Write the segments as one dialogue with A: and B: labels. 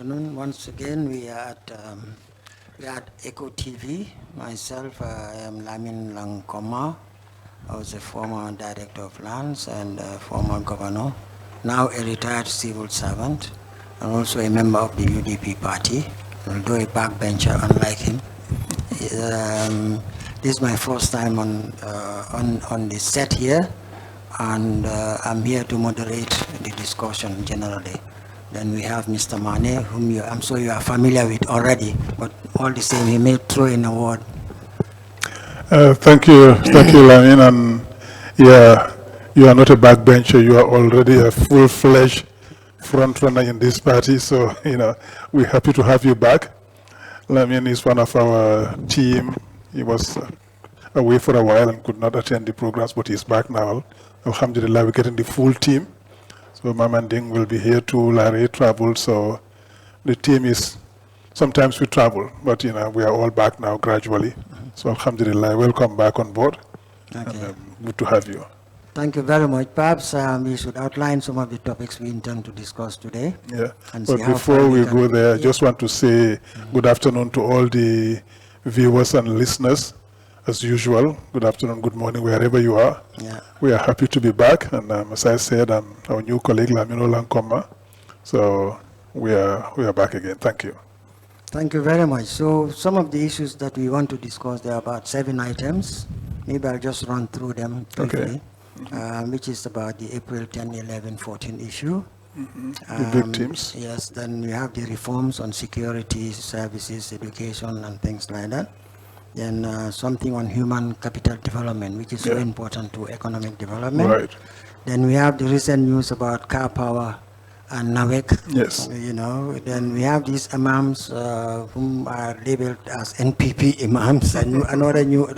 A: afternoon. Once again, we are at Eco TV. Myself, I am Lamin Langkoma. I was a former director of lands and former governor, now a retired civil servant, and also a member of the UDP party, although a backbencher unlike him. This is my first time on the set here, and I'm here to moderate the discussion generally. Then we have Mr. Mane, whom I'm sure you are familiar with already, but all the same, he may throw in a word.
B: Thank you, Lamin. And yeah, you are not a backbencher. You are already a full-fledged frontrunner in this party. So we're happy to have you back. Lamin is one of our team. He was away for a while and could not attend the programs, but he's back now. Alhamdulillah, we're getting the full team. So Mamanding will be here too. Larry traveled, so the team is. Sometimes we travel, but we are all back now gradually. So Alhamdulillah, welcome back on board.
A: Okay.
B: And, good to have you.
A: Thank you very much. Perhaps we should outline some of the topics we intend to discuss today.
B: Yeah.
A: And
B: but before we go there, I just want to say good afternoon to all the viewers and listeners. As usual, good afternoon, good morning, wherever you are.
A: Yeah.
B: We are happy to be back, and as I said, I'm our new colleague Lamino Lankoma. So we are back again. Thank you.
A: Thank you very much. So some of the issues that we want to discuss, there are about 7 items. Maybe I'll just run through them briefly, which is about the April 10, 11, 14 issue.
B: The big teams.
A: Yes, then we have the reforms on security, services, education, and things like that. Then something on human capital development, which is so important to economic development.
B: Right.
A: Then we have the recent news about car power and NAWEC.
B: Yes.
A: Then we have these imams whom are labeled as NPP imams, and another new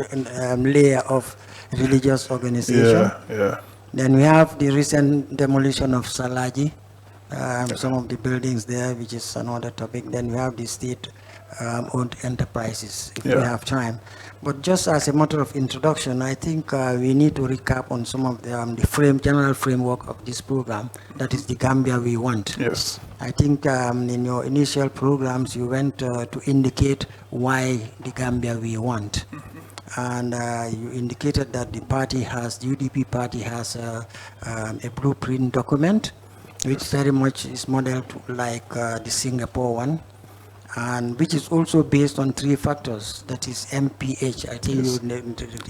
A: layer of religious organization.
B: Yeah.
A: Then we have the recent demolition of Salaji, some of the buildings there, which is another topic. Then we have the state-owned enterprises, if we have time. But just as a matter of introduction, I think we need to recap on some of the general framework of this program, that is the Gambia We Want.
B: Yes.
A: I think in your initial programs, you went to indicate why the Gambia We Want. And you indicated that the UDP party has a blueprint document, which very much is modeled like the Singapore one, and which is also based on 3 factors, that is MPH, I think you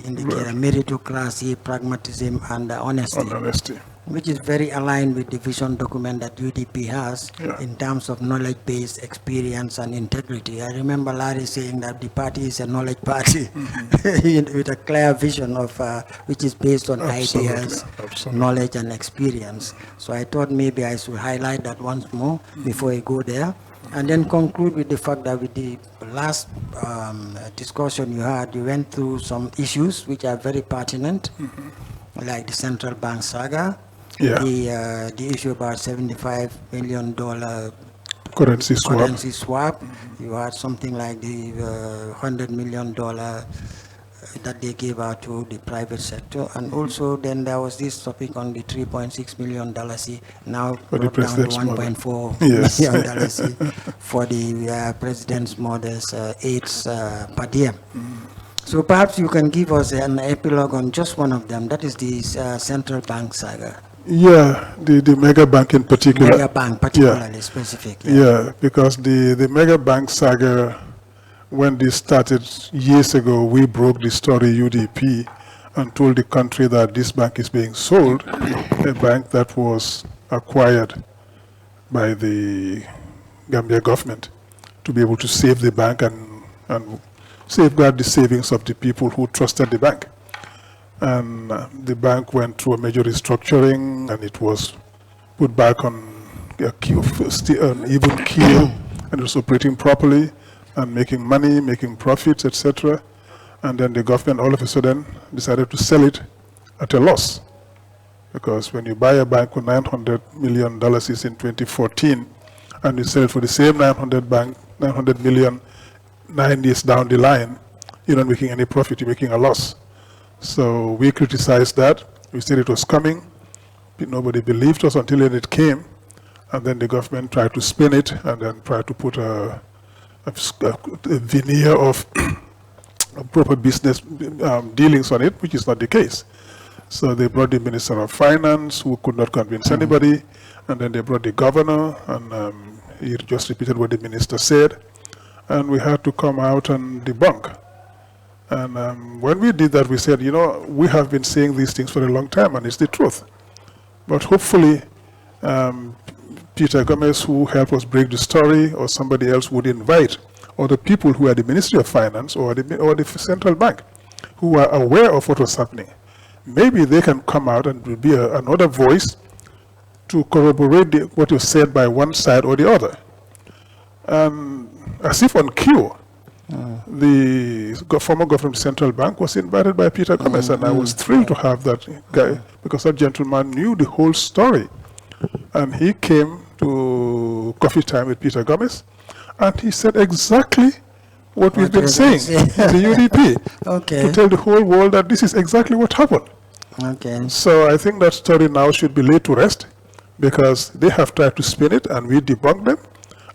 A: indicate meritocracy, pragmatism, and honesty, which is very aligned with the vision document that UDP has in terms of knowledge-based experience and integrity. I remember Larry saying that the party is a knowledge party with a clear vision of which is based on ideas, knowledge, and experience. So I thought maybe I should highlight that once more before I go there. And then conclude with the fact that with the last discussion you had, you went through some issues which are very pertinent, like the central bank saga, the issue about $75 million
B: currency
A: swap. You had something like the $100 million that they gave out to the private sector, and also then there was this topic on the $3.6 million now brought down to $1.4 million for the president's mother's aids per diem. So perhaps you can give us an epilogue on just one of them, that is the central bank saga.
B: Yeah, the mega bank in particular.
A: Mega bank, particularly specific.
B: Yeah, because the mega bank saga, when this started years ago, we broke the story UDP and told the country that this bank is being sold, a bank that was acquired by the Gambia government to be able to save the bank and safeguard the savings of the people who trusted the bank. And the bank went through a major restructuring, and it was put back on an even keel, and it was operating properly and making money, making profits, etc. And then the government all of a sudden decided to sell it at a loss. Because when you buy a bank with $900 million in 2014, and you sell it for the same 900 million 9 years down the line, you're not making any profit, you're making a loss. So we criticized that. We said it was coming. Nobody believed us until it came. and then the government tried to spin it and then tried to put a veneer of proper business dealings on it, which is not the case. So they brought the Minister of Finance, who could not convince anybody, and then they brought the governor, and he just repeated what the minister said, and we had to come out and debunk. And when we did that, we said, you know, we have been saying these things for a long time, and it's the truth. But hopefully, Peter Gomez, who helped us break the story, or somebody else would invite, or the people who are the Ministry of Finance or the Central Bank, who are aware of what was happening. Maybe they can come out and will be another voice to corroborate what was said by one side or the other. As if on cue, the former governor of the Central Bank was invited by Peter Gomez, and I was thrilled to have that guy, because that gentleman knew the whole story. And he came to coffee time with Peter Gomez, and he said exactly what we've been saying in the UDP, to tell the whole world that this is exactly what happened. So I think that story now should be laid to rest, because they have tried to spin it and we debunked them.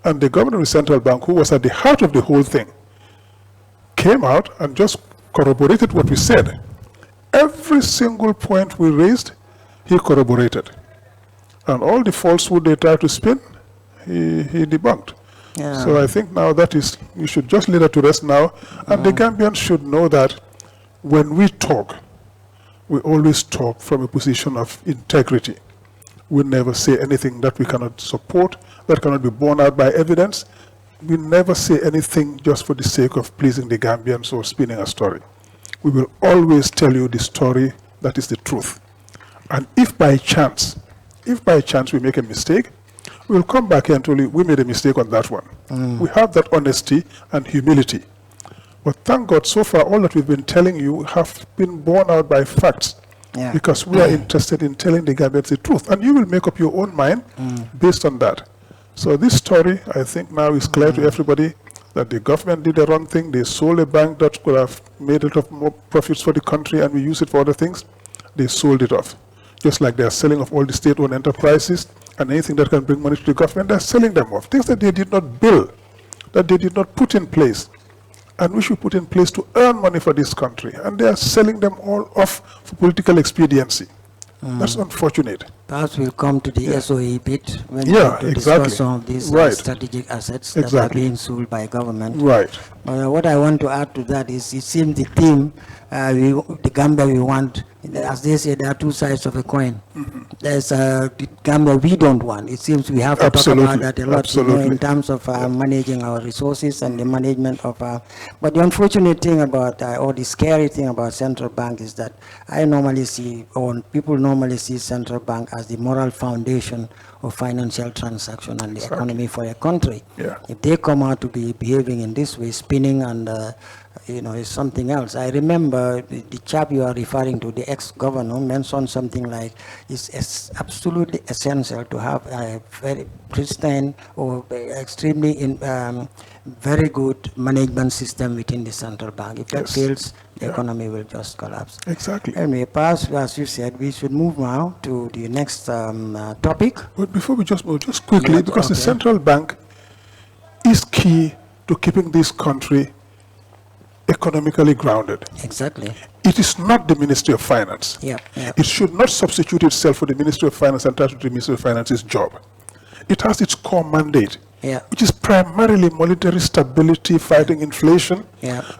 B: And the governor of the Central Bank, who was at the heart of the whole thing, came out and just corroborated what we said. Every single point we raised, he corroborated. And all the falsehood they tried to spin, he debunked. So I think now that is, we should just lay that to rest now. And the Gambians should know that when we talk, we always talk from a position of integrity. We never say anything that we cannot support, that cannot be borne out by evidence. We never say anything just for the sake of pleasing the Gambians or spinning a story. We will always tell you the story that is the truth. And if by chance we make a mistake, we'll come back here and tell you we made a mistake on that one. We have that honesty and humility. But thank God, so far, all that we've been telling you have been borne out by facts. Because we are interested in telling the Gambians the truth. And you will make up your own mind based on that. So this story, I think now is clear to everybody that the government did the wrong thing. They sold a bank that could have made a lot of more profits for the country, and we use it for other things. They sold it off. Just like they are selling off all the state-owned enterprises, and anything that can bring money to the government, they're selling them off. Things that they did not build, that they did not put in place, and we should put in place to earn money for this country. And they are selling them all off for political expediency. That's unfortunate.
A: Perhaps we'll come to the SOE bit when we discuss some of these strategic assets that are being sold by government. But what I want to add to that is, it seems the theme, the Gambia we want, as they say, there are two sides of a coin. There's the Gambia we don't want. It seems we have to talk about that a lot, you know, in terms of managing our resources and the management of but the unfortunate thing about, or the scary thing about central bank is that I normally see, or people normally see central bank as the moral foundation of financial transaction and the economy for a country. If they come out to be behaving in this way, spinning and you know, it's something else. I remember the chap you are referring to, the ex-governor, mentioned something like it's absolutely essential to have a very pristine or extremely very good management system within the central bank. If that fails, the economy will just collapse. Anyway, perhaps, as you said, we should move now to the next topic.
B: But before we just move, just quickly, because the central bank is key to keeping this country economically grounded. It is not the Ministry of Finance. It should not substitute itself for the Ministry of Finance and try to do the Ministry of Finance's job. It has its core mandate, which is primarily monetary stability, fighting inflation.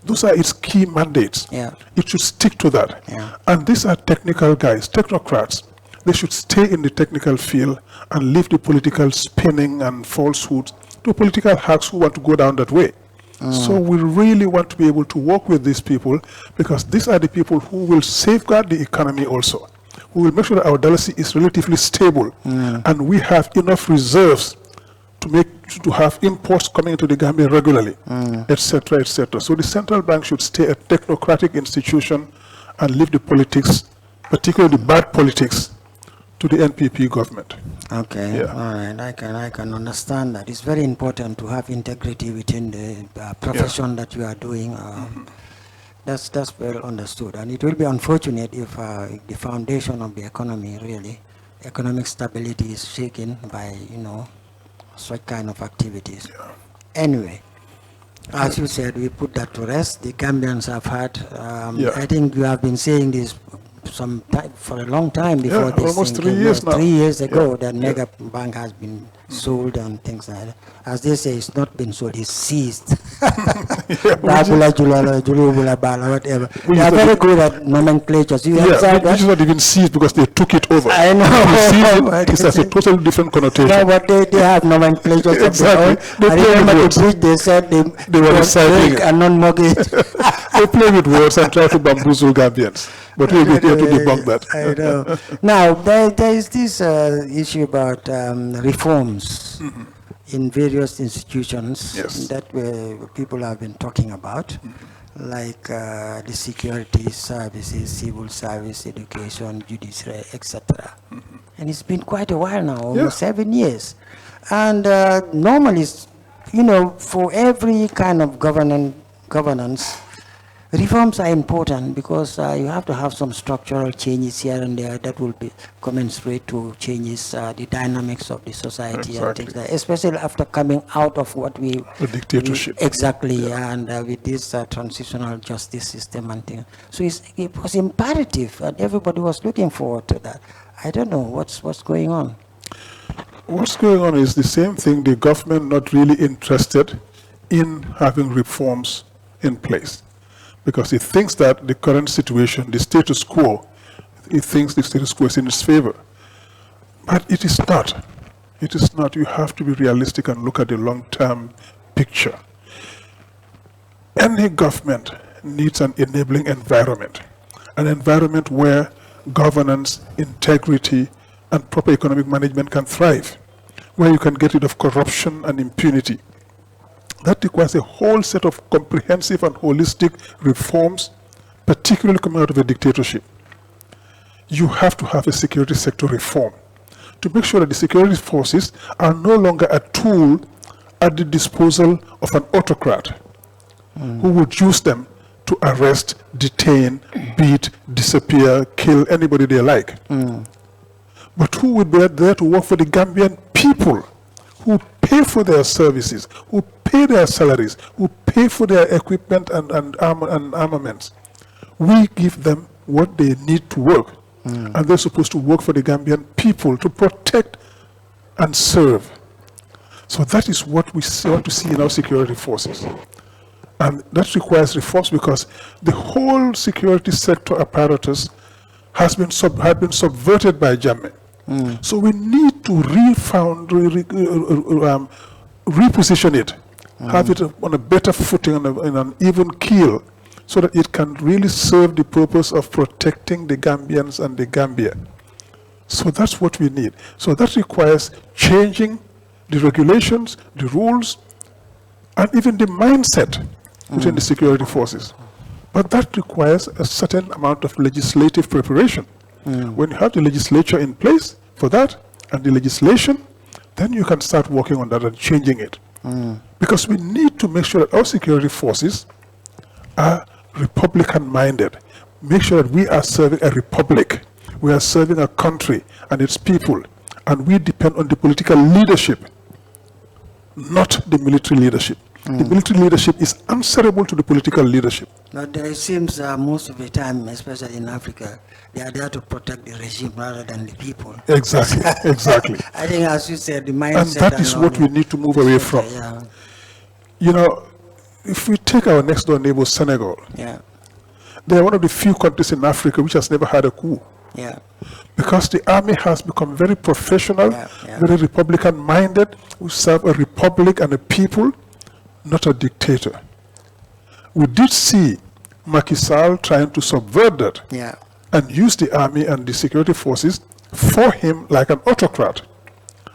B: Those are its key mandates. It should stick to that. And these are technical guys, technocrats. They should stay in the technical field and leave the political spinning and falsehoods to political hacks who want to go down that way. So we really want to be able to work with these people, because these are the people who will safeguard the economy also. We will make sure that our dollar is relatively stable, and we have enough reserves to have imports coming into the Gambia regularly, etc., etc. So the central bank should stay a technocratic institution and leave the politics, particularly the bad politics, to the NPP government.
A: All right, I can understand that. It's very important to have integrity within the profession that you are doing. That's well understood, and it will be unfortunate if the foundation of the economy really economic stability is shaken by, such kind of activities. Anyway, as you said, we put that to rest. The Gambians have had, I think you have been saying this some time, for a long time before this
B: almost
A: thing
B: 3
A: came
B: years
A: out.
B: now.
A: 3 years ago, that mega bank has been sold and things like that. As they say, it's not been sold, it's seized. Whatever. They are very good at nomenclatures. You understand
B: which is not even seized because they took it over.
A: I know.
B: It has a totally different connotation.
A: No, but they have nomenclatures of their own.
B: They
A: I
B: play with
A: remember
B: words.
A: the bridge, they said they
B: were
A: was
B: recycling
A: break
B: it.
A: and non-mortgage.
B: They play with words and try to bamboozle Gambians. But we'll be here to debunk that.
A: I know. Now, there is this issue about reforms in various institutions that people have been talking about, like the security services, civil service, education, judiciary, etc. And it's been quite a while now, almost 7 years. And normally, for every kind of governance, reforms are important because you have to have some structural changes here and there that will be commensurate to changes the dynamics of the society and things like that, especially after coming out of what the
B: dictatorship.
A: And with this transitional justice system and things. So it was imperative, and everybody was looking forward to that. I don't know what's going on.
B: What's going on is the same thing, the government not really interested in having reforms in place. Because it thinks that the current situation, the status quo, it thinks the status quo is in its favor. But it is not. It is not. You have to be realistic and look at the long-term picture. Any government needs an enabling environment, an environment where governance, integrity, and proper economic management can thrive, where you can get rid of corruption and impunity. That requires a whole set of comprehensive and holistic reforms, particularly coming out of a dictatorship. You have to have a security sector reform to make sure that the security forces are no longer a tool at the disposal of an autocrat who would use them to arrest, detain, beat, disappear, kill anybody they like. But who would be there to work for the Gambian people, who pay for their services, who pay their salaries, who pay for their equipment and armaments. We give them what they need to work. And they're supposed to work for the Gambian people to protect and serve. So that is what we want to see in our security forces. And that requires reforms because the whole security sector apparatus had been subverted by Jammeh. So we need to reposition it, have it on a better footing, on an even keel, so that it can really serve the purpose of protecting the Gambians and the Gambia. So that's what we need. So that requires changing the regulations, the rules, and even the mindset within the security forces. But that requires a certain amount of legislative preparation. When you have the legislature in place for that, and the legislation, then you can start working on that and changing it. Because we need to make sure that our security forces are Republican-minded. Make sure that we are serving a republic. We are serving a country and its people. And we depend on the political leadership, not the military leadership. The military leadership is answerable to the political leadership.
A: But it seems most of the time, especially in Africa, they are there to protect the regime rather than the people.
B: Exactly, exactly.
A: I think, as you said, the mindset.
B: And that is what we need to move away from. You know, if we take our next door neighbor, Senegal, they are one of the few countries in Africa which has never had a coup. Because the army has become very professional, very Republican-minded, who serve a republic and a people, not a dictator. We did see Macky Sall trying to subvert that and use the army and the security forces for him like an autocrat.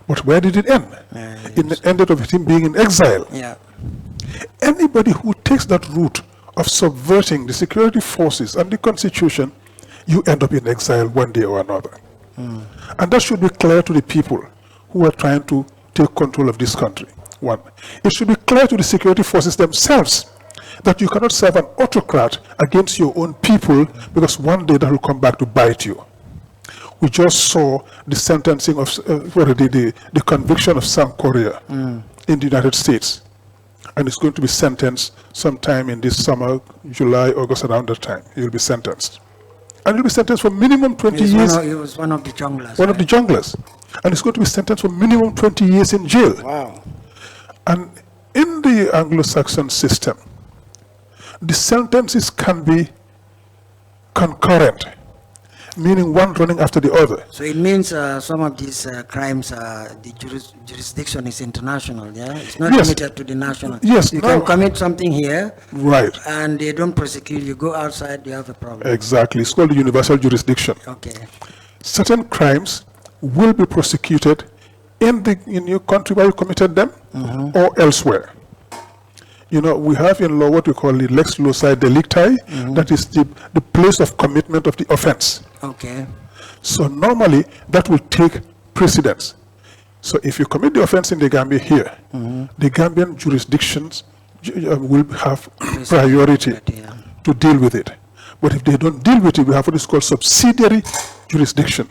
B: But where did it end? It ended up with him being in exile. Anybody who takes that route of subverting the security forces and the constitution, you end up in exile one day or another. And that should be clear to the people who are trying to take control of this country. One, it should be clear to the security forces themselves that you cannot serve an autocrat against your own people, because one day that will come back to bite you. We just saw the sentencing of, the conviction of South Korea in the United States. And it's going to be sentenced sometime in this summer, July, August, around that time. He will be sentenced. And he'll be sentenced for minimum 20 years.
A: He was one of the junglers.
B: One of the junglers. And he's going to be sentenced for minimum 20 years in jail.
A: Wow.
B: And in the Anglo-Saxon system, the sentences can be concurrent, meaning one running after the other.
A: So it means some of these crimes, the jurisdiction is international, yeah? It's not limited to the national.
B: Yes.
A: You can commit something here,
B: right,
A: and they don't prosecute you. Go outside, you have a problem.
B: Exactly. It's called the universal jurisdiction.
A: Okay.
B: Certain crimes will be prosecuted in your country where you committed them or elsewhere. You know, we have in law what we call the lex loci delicti, that is the place of commitment of the offense.
A: Okay.
B: So normally that will take precedence. So if you commit the offense in the Gambia here, the Gambian jurisdictions will have priority to deal with it. But if they don't deal with it, we have what is called subsidiary jurisdiction.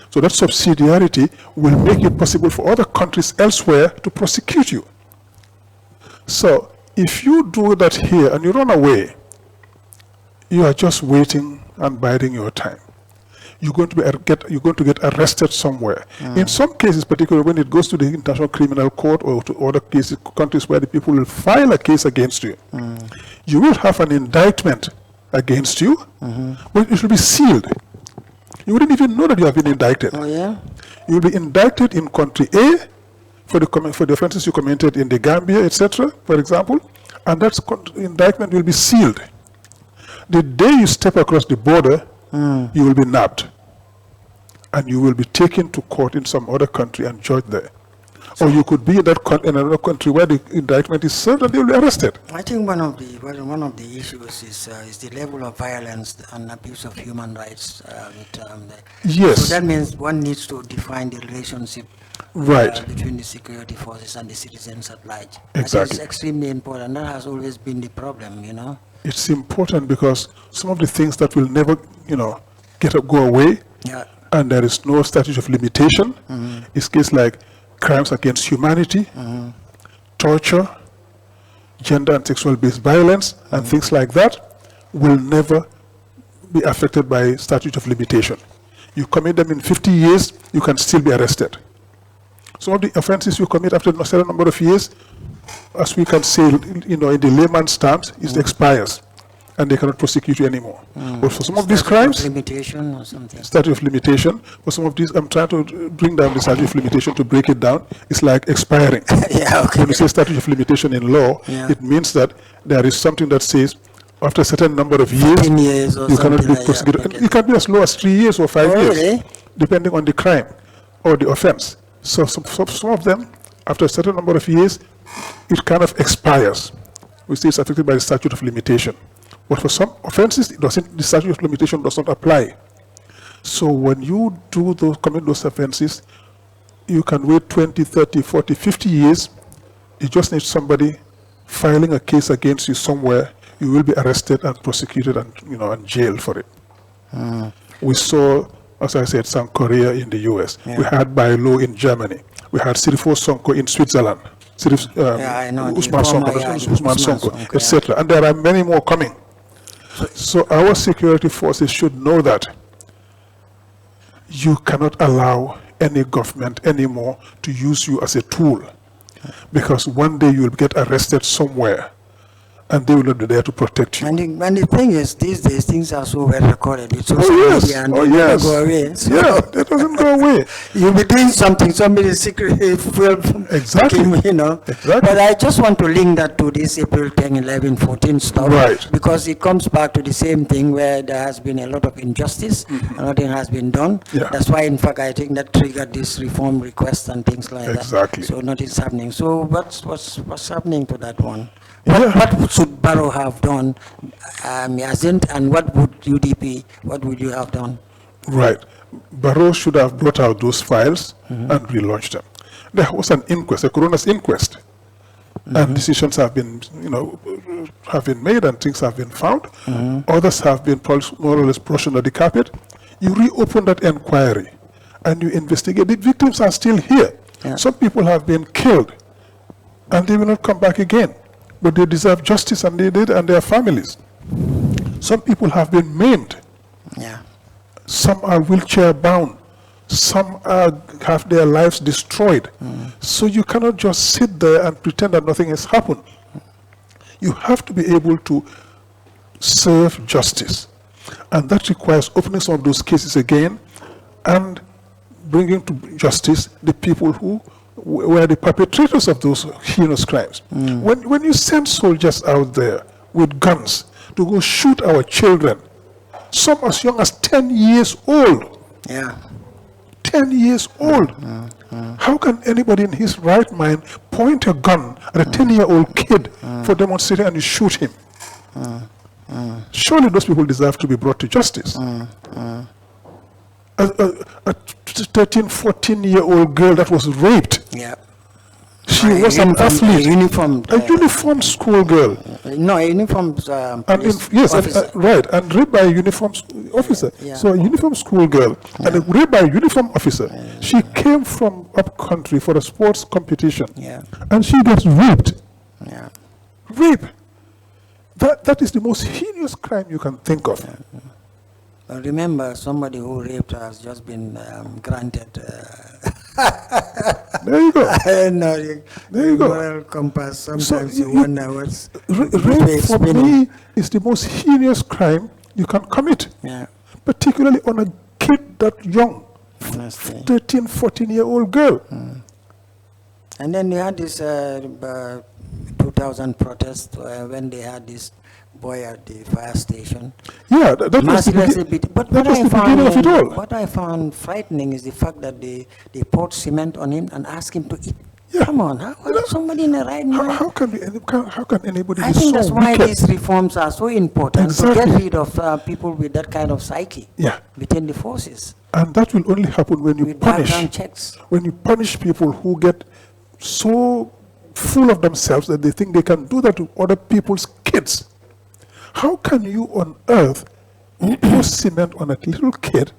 B: So that subsidiarity will make it possible for other countries elsewhere to prosecute you. So if you do that here and you run away, you are just waiting and biding your time. You're going to get arrested somewhere. In some cases, particularly when it goes to the International Criminal Court or to other cases, countries where the people will file a case against you, you will have an indictment against you, but it will be sealed. You wouldn't even know that you have been indicted.
A: Oh yeah.
B: You will be indicted in country A for the offenses you committed in the Gambia, etc., for example, and that indictment will be sealed. The day you step across the border, you will be nabbed, and you will be taken to court in some other country and judged there. Or you could be in another country where the indictment is served and they will be arrested.
A: I think one of the issues is the level of violence and abuse of human rights.
B: Yes.
A: So that means one needs to define the relationship between the security forces and the citizens at large.
B: Exactly.
A: It's extremely important. That has always been the problem, you know.
B: It's important because some of the things that will never, go away, and there is no statute of limitation. It's cases like crimes against humanity, torture, gender and sexual-based violence, and things like that will never be affected by statute of limitation. You commit them in 50 years, you can still be arrested. Some of the offenses you commit after a certain number of years, as we can say, in the layman's terms, it expires, and they cannot prosecute you anymore. But for some of these crimes,
A: statute of limitation or something.
B: Statute of limitation. For some of these, I'm trying to bring down the statute of limitation to break it down. It's like expiring.
A: Yeah, okay.
B: When you say statute of limitation in law, it means that there is something that says after a certain number of years, you cannot be prosecuted.
A: Okay.
B: It can be as low as 3 years or 5 years,
A: really?
B: depending on the crime or the offense. So some of them, after a certain number of years, it kind of expires. We say it's affected by the statute of limitation. But for some offenses, the statute of limitation does not apply. So when you commit those offenses, you can wait 20, 30, 40, 50 years. You just need somebody filing a case against you somewhere. You will be arrested and prosecuted and jailed for it. We saw, as I said, South Korea in the US. We had Bailo in Germany. We had Sirifo Sonko in Switzerland. Usman Sonko, etc. And there are many more coming. So our security forces should know that you cannot allow any government anymore to use you as a tool, because one day you will get arrested somewhere and they will not be there to protect you.
A: And the thing is, these days things are so well recorded. It's social media and they never go away. So
B: it doesn't go away.
A: You'll be doing something, somebody secretly will
B: Exactly. Exactly.
A: But I just want to link that to this April 10, 11, 14 stuff.
B: Right.
A: Because it comes back to the same thing where there has been a lot of injustice and nothing has been done.
B: Yeah.
A: That's why, in fact, I think that triggered this reform request and things like that.
B: Exactly.
A: So nothing's happening. So what's happening to that one?
B: Yeah.
A: What should Barrow have done, and what would you have done?
B: Right. Barrow should have brought out those files and relaunched them. There was an inquest, a coroner's inquest, and decisions have been, made and things have been found. Others have been more or less brushed under the carpet. You reopen that inquiry and you investigate. The victims are still here.
A: Yeah.
B: Some people have been killed and they will not come back again. But they deserve justice, and they did, and their families. Some people have been maimed.
A: Yeah.
B: Some are wheelchair bound. Some have their lives destroyed. So you cannot just sit there and pretend that nothing has happened. You have to be able to serve justice. And that requires opening some of those cases again and bringing to justice the people who were the perpetrators of those heinous crimes. When you send soldiers out there with guns to go shoot our children, some as young as 10 years old.
A: Yeah.
B: 10 years old. How can anybody in his right mind point a gun at a 10-year-old kid for demonstrating and you shoot him? Surely those people deserve to be brought to justice. A 13, 14-year-old girl that was raped.
A: Yeah.
B: She was an athlete. A uniformed school girl.
A: No, a uniformed
B: yes,
A: officer.
B: right, and raped by a uniformed officer.
A: Yeah.
B: So a uniformed school girl and raped by a uniformed officer. She came from up country for a sports competition.
A: Yeah.
B: And she gets raped.
A: Yeah.
B: Rape. That is the most heinous crime you can think of.
A: Remember, somebody who raped her has just been granted.
B: There you go.
A: No,
B: There you go.
A: moral compass. Sometimes
B: So
A: you wonder what's.
B: rape for me is the most heinous crime you can commit.
A: Yeah.
B: Particularly on a kid that young,
A: Honestly.
B: 13, 14-year-old girl.
A: And then you had this 2000 protest when they had this boy at the fire station.
B: Yeah, that was the
A: Mercilessly beaten. But
B: that was the beginning of it all.
A: what I found frightening is the fact that they poured cement on him and asked him to eat.
B: Yeah.
A: Come on, how somebody in the right mind?
B: How can anybody
A: I
B: be
A: think
B: so
A: that's why
B: wicked?
A: these reforms are so important,
B: Exactly.
A: to get rid of people with that kind of psyche
B: Yeah.
A: within the forces,
B: And that will only happen when you
A: with
B: punish.
A: background checks.
B: When you punish people who get so full of themselves that they think they can do that to other people's kids. How can you on earth pour cement on a little kid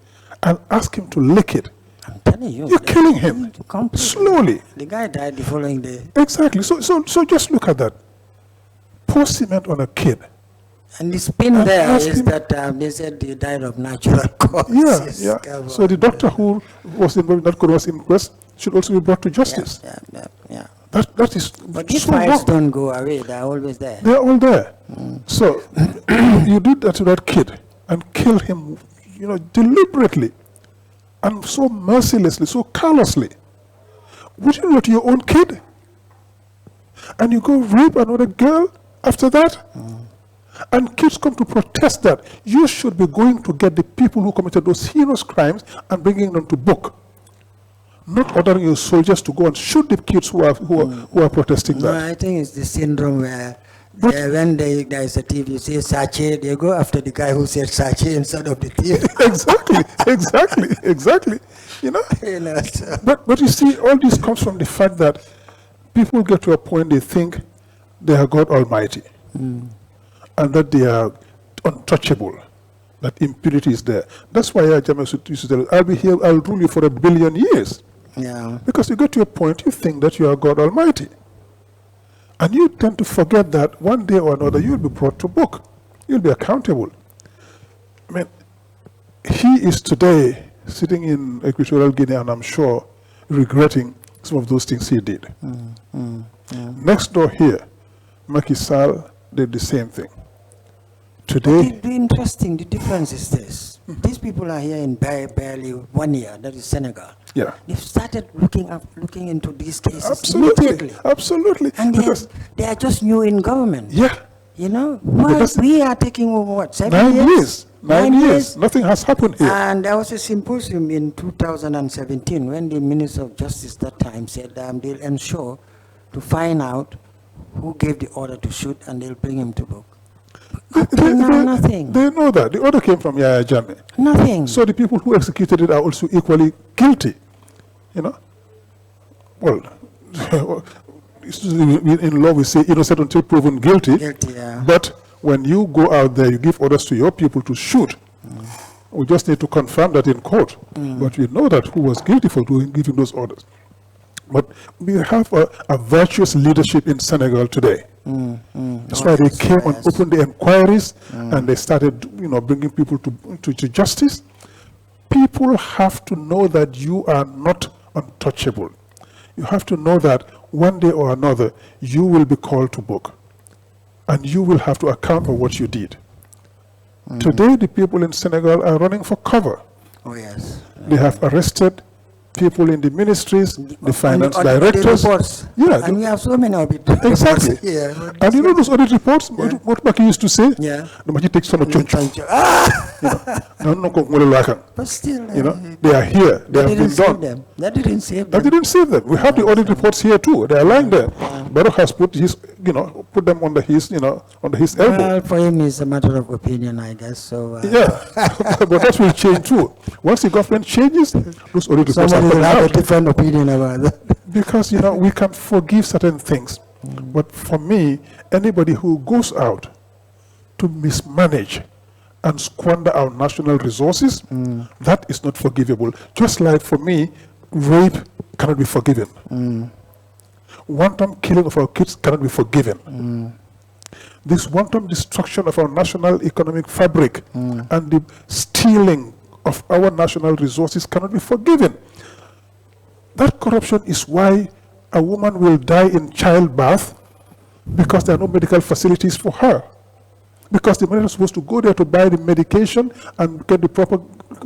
B: and ask him to lick it?
A: I'm telling you.
B: You're killing him
A: Completely.
B: slowly.
A: The guy died the following day.
B: Exactly. So just look at that. Pour cement on a kid.
A: And the spin
B: And
A: there
B: ask
A: is
B: him-
A: that they said he died of natural causes.
B: Yeah.
A: Come
B: So
A: on.
B: the doctor who was involved in that coroner's inquest should also be brought to justice.
A: Yeah.
B: That is
A: But these
B: so
A: files
B: wrong.
A: don't go away. They're always there.
B: They're all there. So you did that to that kid and killed him, deliberately and so mercilessly, so callously. Would you do it to your own kid? And you go rape another girl after that? And kids come to protest that. You should be going to get the people who committed those heinous crimes and bringing them to book. Not ordering your soldiers to go and shoot the kids who are protesting
A: No,
B: that.
A: I think it's the syndrome where when there is a thief, you say Sache, they go after the guy who said Sache instead of the thief.
B: Exactly.
A: So.
B: But you see, all this comes from the fact that people get to a point they think they are God Almighty and that they are untouchable, that impunity is there. That's why James used to tell us, I'll be here, I'll rule you for 1 billion years.
A: Yeah.
B: Because you get to a point you think that you are God Almighty. And you tend to forget that one day or another you'll be brought to book. You'll be accountable. I mean, he is today sitting in Equatorial Guinea and I'm sure regretting some of those things he did. Next door here, Macky Sall did the same thing. Today,
A: The interesting, the difference is this. These people are here in barely 1 year, that is Senegal.
B: yeah.
A: They've started looking into these cases immediately.
B: Absolutely.
A: And
B: Because,
A: they are just new in government.
B: yeah,
A: We are taking over what, 7
B: 9
A: years?
B: years. 9 years. Nothing has happened here.
A: And there was a symposium in 2017 when the Minister of Justice that time said they'll ensure to find out who gave the order to shoot and they'll bring him to book. Nothing.
B: They know that. The order came from Yahya Jammeh.
A: Nothing.
B: So the people who executed it are also equally guilty. Well, in law we say innocent until proven guilty.
A: Guilty, yeah.
B: But when you go out there, you give orders to your people to shoot. We just need to confirm that in court. But we know that who was guilty for giving those orders. But we have a virtuous leadership in Senegal today. That's why they came and opened the inquiries, and they started, bringing people to justice. People have to know that you are not untouchable. You have to know that one day or another, you will be called to book, and you will have to account for what you did. Today, the people in Senegal are running for cover.
A: Oh, yes.
B: They have arrested people in the ministries, the finance directors.
A: Yeah, and we have so many audit reports.
B: Exactly.
A: Yeah,
B: and you know those audit reports, what Maki used to say?
A: Yeah.
B: But
A: still,
B: they are here. They have been done.
A: That didn't save them.
B: That didn't save them. We have the audit reports here too. They are lying there. Barrow has put his, put them under his, under his elbow.
A: Well, for him, it's a matter of opinion, I guess. So.
B: Yeah, but that will change too. Once the government changes, those audit reports
A: somebody will have a different opinion about that.
B: Because we can forgive certain things, but for me, anybody who goes out to mismanage and squander our national resources, that is not forgivable. Just like for me, rape cannot be forgiven. Wanton killing of our kids cannot be forgiven. This wanton destruction of our national economic fabric and the stealing of our national resources cannot be forgiven. That corruption is why a woman will die in childbirth, because there are no medical facilities for her. Because the men are supposed to go there to buy the medication and get the proper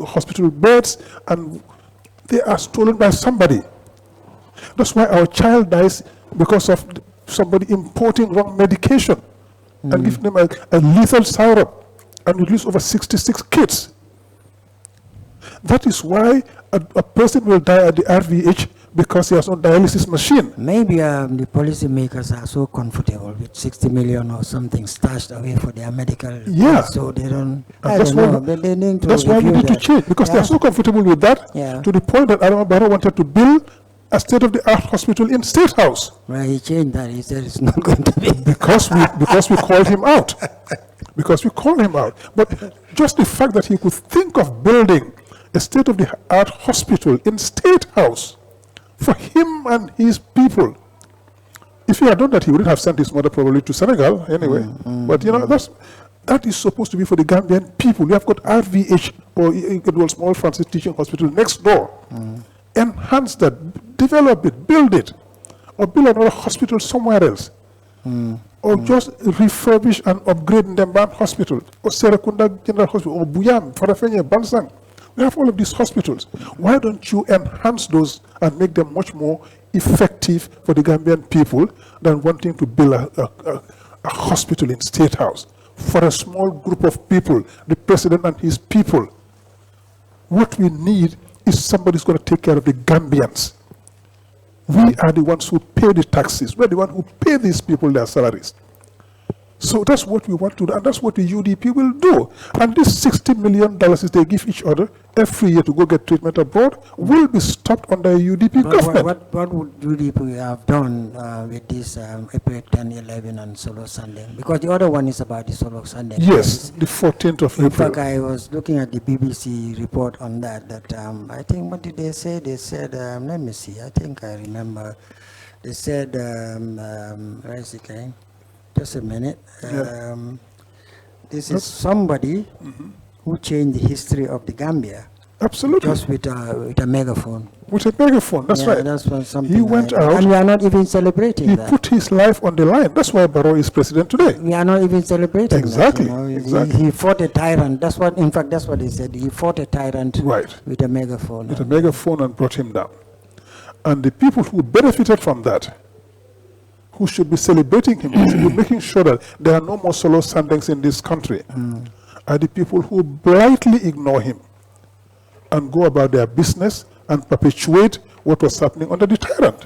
B: hospital beds, and they are stolen by somebody. That's why our child dies, because of somebody importing wrong medication and giving them a lethal syrup, and we lose over 66 kids. That is why a person will die at the RVH, because he has no dialysis machine.
A: Maybe the policymakers are so comfortable with 60 million or something stashed away for their medical.
B: Yeah.
A: So they don't.
B: That's why we need to change, because they are so comfortable with that, to the point that Adama Barrow wanted to build a state-of-the-art hospital in State House.
A: Well, he changed that. He said it's not going to be.
B: Because we called him out. Because we called him out. But just the fact that he could think of building a state-of-the-art hospital in State House for him and his people. If he had done that, he wouldn't have sent his mother probably to Senegal anyway. But that is supposed to be for the Gambian people. You have got RVH, or Edward Small Francis Teaching Hospital next door. Enhance that, develop it, build it, or build another hospital somewhere else. Or just refurbish and upgrade Ndemban Hospital, or Serakunda General Hospital, or Buyam, Farafenye, Bansang. We have all of these hospitals. Why don't you enhance those and make them much more effective for the Gambian people than wanting to build a hospital in State House for a small group of people, the president and his people? What we need is somebody who's going to take care of the Gambians. We are the ones who pay the taxes. We're the ones who pay these people their salaries. So that's what we want to do, and that's what the UDP will do. And this $60 million they give each other every year to go get treatment abroad will be stopped under a UDP government.
A: What would UDP have done with this April 10, 11 and Solo Sunday? Because the other one is about the Solo Sunday.
B: Yes, the 14th of April.
A: In fact, I was looking at the BBC report on that, I think, what did they say? They said, let me see, I think I remember. They said, where is it going? Just a minute. This is somebody who changed the history of the Gambia.
B: Absolutely.
A: Just with a megaphone.
B: With a megaphone, that's right.
A: That's something.
B: He went out.
A: And we are not even celebrating
B: he
A: that.
B: He put his life on the line. That's why Barrow is president today.
A: We are not even celebrating
B: exactly.
A: that.
B: Exactly.
A: He fought a tyrant. That's what, in fact, that's what he said. He fought a tyrant with a megaphone.
B: With a megaphone and brought him down. And the people who benefited from that, who should be celebrating him, who should be making sure that there are no more solo standings in this country, are the people who blithely ignore him and go about their business and perpetuate what was happening under the tyrant.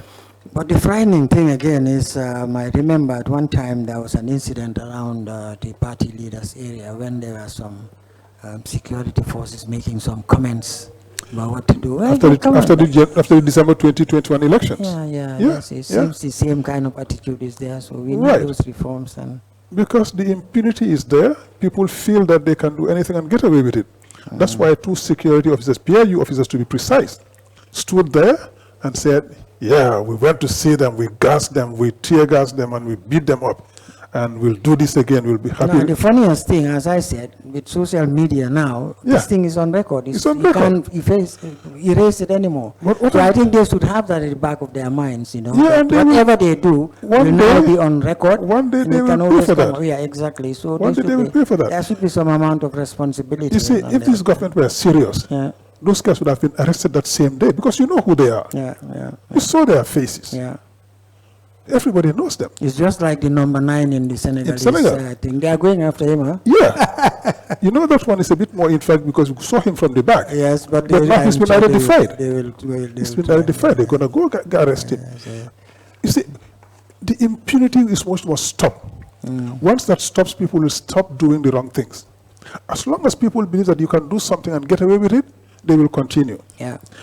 A: But the frightening thing again is, I remember at one time there was an incident around the party leaders area when there were some security forces making some comments about what to do.
B: After the December 2021 elections.
A: Yes, it seems the same kind of attitude is there, so we need those reforms. And
B: because the impunity is there, people feel that they can do anything and get away with it. That's why 2 security officers, PRU officers to be precise, stood there and said, yeah, we went to see them, we gassed them, we tear gassed them, and we beat them up. And we'll do this again, we'll be happy.
A: Now, the funniest thing, as I said, with social media now, this thing is on record.
B: It's on record.
A: You can't erase it anymore. So I think they should have that at the back of their minds, you know.
B: Yeah, and
A: whatever they do will now be on record.
B: One day they will pay for that.
A: Yeah, exactly. So
B: one day they will pay for that.
A: There should be some amount of responsibility.
B: You see, if this government were serious, those guys would have been arrested that same day, because you know who they are. You saw their faces. Everybody knows them.
A: It's just like the number 9 in the Senegalese thing. They are going after him, huh?
B: Yeah. You know, that one is a bit more, in fact, because we saw him from the back.
A: Yes, but
B: now he's been identified. He's been identified. They're going to go arrest him. You see, the impunity is much more stop. Once that stops, people will stop doing the wrong things. As long as people believe that you can do something and get away with it, they will continue.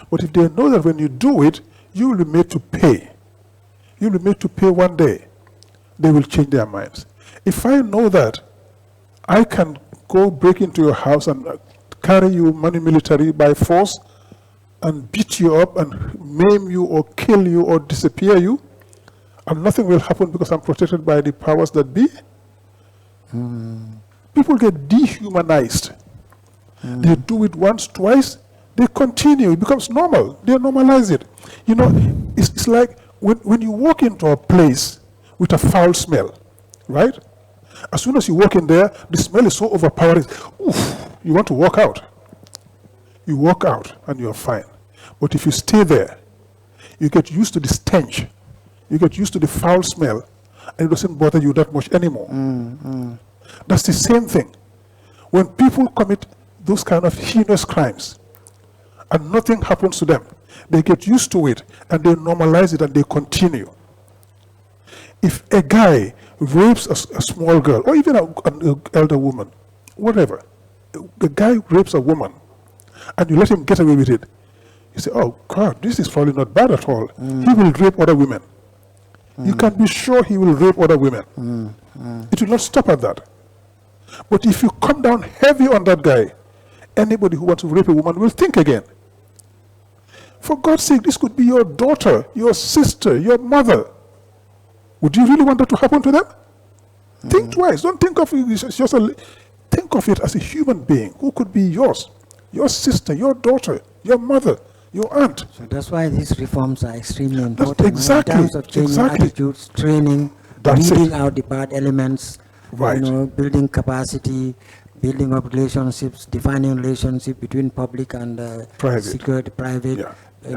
B: But if they know that when you do it, you will be made to pay. You'll be made to pay one day, they will change their minds. If I know that I can go break into your house and carry you money military by force and beat you up and maim you or kill you or disappear you, and nothing will happen because I'm protected by the powers that be, people get dehumanized. They do it once, twice, they continue. It becomes normal. They normalize it. You know, it's like when you walk into a place with a foul smell, right? As soon as you walk in there, the smell is so overpowering. Oof, you want to walk out. You walk out and you're fine. But if you stay there, you get used to the stench. You get used to the foul smell, and it doesn't bother you that much anymore. That's the same thing. When people commit those kind of heinous crimes and nothing happens to them, they get used to it and they normalize it and they continue. If a guy rapes a small girl, or even an elder woman, whatever, the guy rapes a woman and you let him get away with it, you say, oh God, this is probably not bad at all. He will rape other women. You can be sure he will rape other women. It will not stop at that. But if you come down heavy on that guy, anybody who wants to rape a woman will think again. For God's sake, this could be your daughter, your sister, your mother. Would you really want that to happen to them? Think twice. Don't think of it as just think of it as a human being who could be yours, your sister, your daughter, your mother, your aunt.
A: So that's why these reforms are extremely important.
B: Exactly.
A: In terms of changing attitudes, training, weeding out the bad elements, you know, building capacity, building up relationships, defining relationship between public and security, private,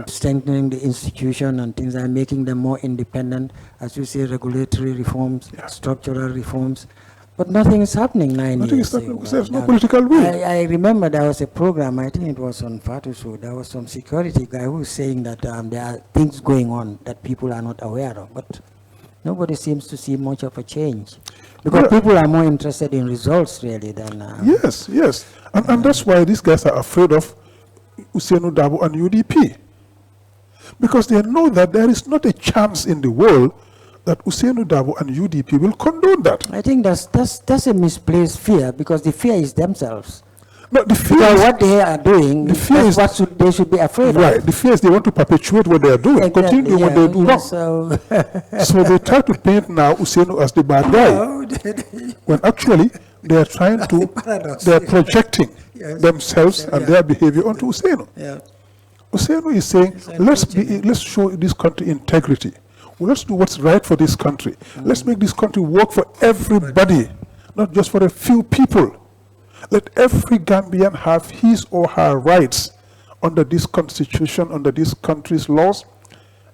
A: strengthening the institution and things like making them more independent, as you say, regulatory reforms, structural reforms. But nothing is happening 9
B: nothing
A: years
B: is happening because there's no political will.
A: I remember there was a program, I think it was on Fatusu, there was some security guy who was saying that there are things going on that people are not aware of, but nobody seems to see much of a change. Because people are more interested in results, really, than...
B: Yes. And that's why these guys are afraid of Ousainou Darboe and UDP. Because they know that there is not a chance in the world that Ousainou Darboe and UDP will condone that.
A: I think that's a misplaced fear, because the fear is themselves.
B: No, the fear
A: because what they are doing, that's what they should be afraid of.
B: Right, the fear is they want to perpetuate what they are doing, continue doing what they do wrong.
A: So
B: they try to paint now Ousainou as the bad guy, when actually they are trying to, they are projecting themselves and their behavior onto Ousainou. Ousainou is saying, let's show this country integrity. Well, let's do what's right for this country. Let's make this country work for everybody, not just for a few people. Let every Gambian have his or her rights under this constitution, under this country's laws.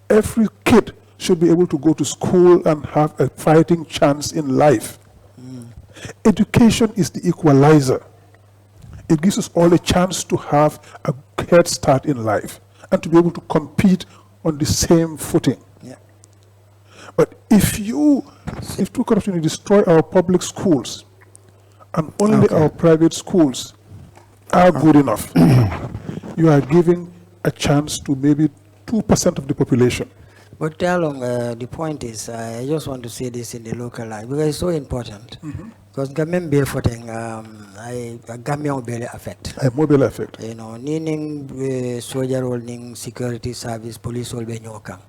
B: Every kid should be able to go to school and have a fighting chance in life. Education is the equalizer. It gives us all a chance to have a head start in life and to be able to compete on the same footing. But if through corruption you destroy our public schools, and only our private schools are good enough, you are giving a chance to maybe 2% of the population.
A: But Talong, the point is, I just want to say this in the local life, because it's so important. Because Gambian be footing, I Gambian be affect.
B: I mobile effect.
A: You know, needing soldier holding security service, police will be nyokang.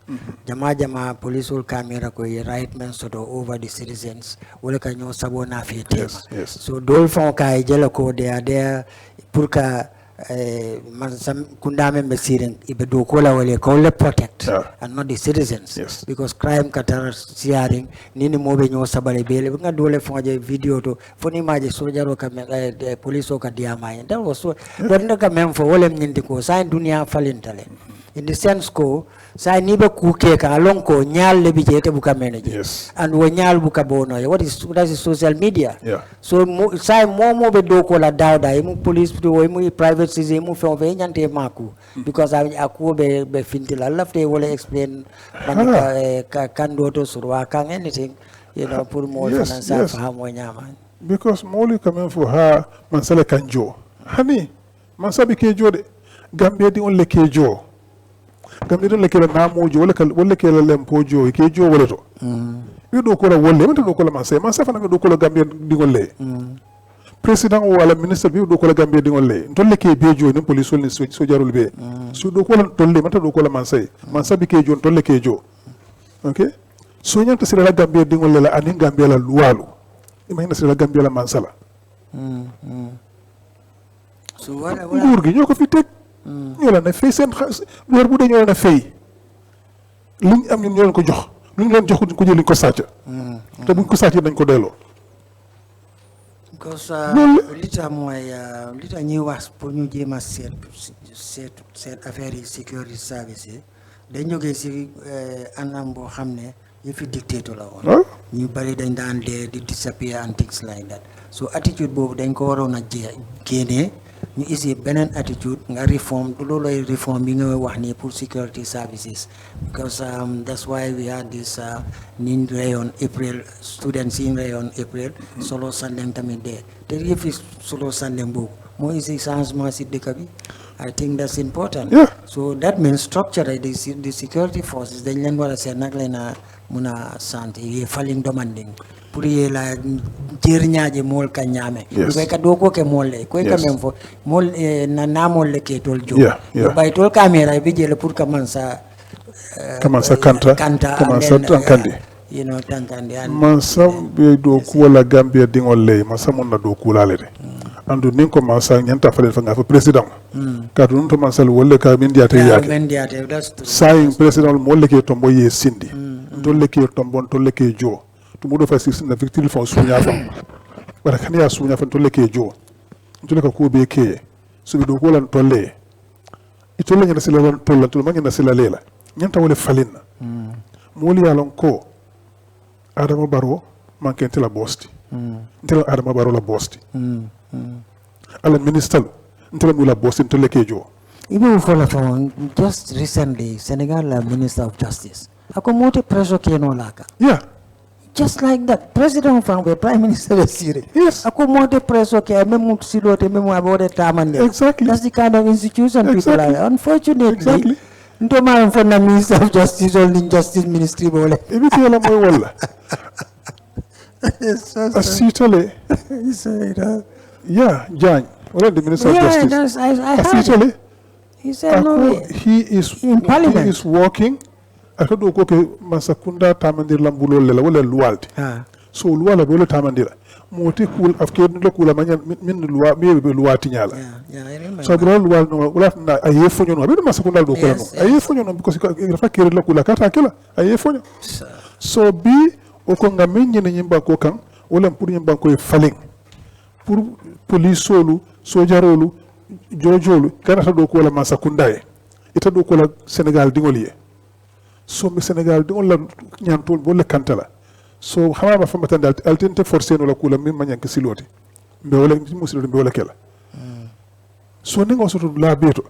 A: Jama police will camera ko right man sort of over the citizens. Wala kanyo sabo na fi tema.
B: Yes.
A: So dol fon kai jela ko they are there purka kundame mesirin ibe do kola wale ko protect and not the citizens.
B: Yes.
A: Because crime katar siaring nini mobe nyo sabale bele nga dole fonje video to foni maje soldier o kamera police o kadiama that was so but ndaka memfo wole mnyindi ko sa dunia falintale in the sense ko sa nibe kuke ka along ko nyal le bijete buka manage.
B: Yes.
A: And when nyal buka bono that is social media.
B: Yeah.
A: So sa mo be do ko la dawda imu police do imu private citizen imu fe fe nyante maku because aku be fintila lafte wole explain kando to surwa kan anything you know pour more financial for hamo nyama
B: because moli kamen for ha mansale kanjo hani mansabi kejo de Gambia di on le kejo Gambia don le kela namojo wala kela lempojo kejo wala to wi do ko la wolle man do ko la mansa fana do ko la Gambia di golle president wala minister bi do ko la Gambia di golle tolle ke bejo ni police wala so jarul be so do ko la tolle man do ko la mansa bi kejo tolle kejo okay so nyanta sira la Gambia di golle la ani Gambia la luwalu imagine sira la Gambia la mansala
A: so wala
B: nguur gi ñoko fi tek ñoo la ne fay seen weer bu dee ñoo la ne fay liñ am ñun ñoo leen ko jox luñ leen jox ko jël ko sàcc te buñ ko sàccee dañ ko delloo
A: because lita mooy lita ñuy wax pour ñu jéem a seet affaire yi security service yi dañ jógee si anam boo xam ne yëfi dictateur la woon ñu bari dañ daan dee di disappear and things like that so attitude boobu dañ ko waroon a génnee ñu isi beneen attitude nga reform looloy reform bi nga wax ni pour security services because that's why we had this nin rayon April students in rayon April solo sandeng tamit dee te yëfi solo sandeng boobu moo isi changement si dëkk bi I think that's important. So that means structure the security forces dañ leen war a seet nag leen a mun a sant ye falling demanding pour ye la jirñaaje mol ka ñaame ko ka do ko ke mol le ko ka même fo mol na mol le ke tol jo bay tol camera bi jele pour ka man sa
B: kanta tankandi
A: you know tankandi
B: man sam be do ko la Gambia dingol le man sam na do ko la le andu nin ko man sa nyanta fale fa nga fa president ka dun to man sal wolle ka min diate yaake sai president mo le ke tombo ye sindi to le ke tombo to le ke jo to mo do fa sisi na victile fon sunya fa wala kan ya sunya fa to le ke jo to le ka ko be ke so bi do ko lan tolle ito le nyana sila lan tolla to ma nyana sila lela nyanta wole falina mo li yalon ko Adama Barrow man ken tela bosti tela Adama Barrow la bosti ala minister ntela mu la bosti to le ke jo
A: even for la phone just recently Senegal Minister of Justice akomote pressure ke no laka just like that president from the prime minister of Syria akomote pressure ke memu silote memu abode tamande that's the kind of institution people are unfortunately nto ma for na minister of justice or justice ministry bole
B: ebiti la moy wala asitole Jan wala the minister of justice asitole
A: he said no
B: he is in parliament he is working akado ko ke masakunda tamandir lambulo lela wala luwalti so luwala be lo tamandira moti kul afke no kula manyan min luwa me be luwati nyala so bro luwal no wala na aye fonyo no be masakunda do ko no aye fonyo no because fa kere la kula kata kala aye fonyo so bi o ko ngamen nyene nyimba ko kan wala pour nyimba ko falling pour police solu sojarolu jojolu kana do ko la masakunda e ita do ko la Senegal dingoliye so mi Senegal di on la ñantol bo le kantala so xama ma fama tan altente forcé no la kula mi ma ñank siloti be wala musilo be wala kala so ni ngo soto la beto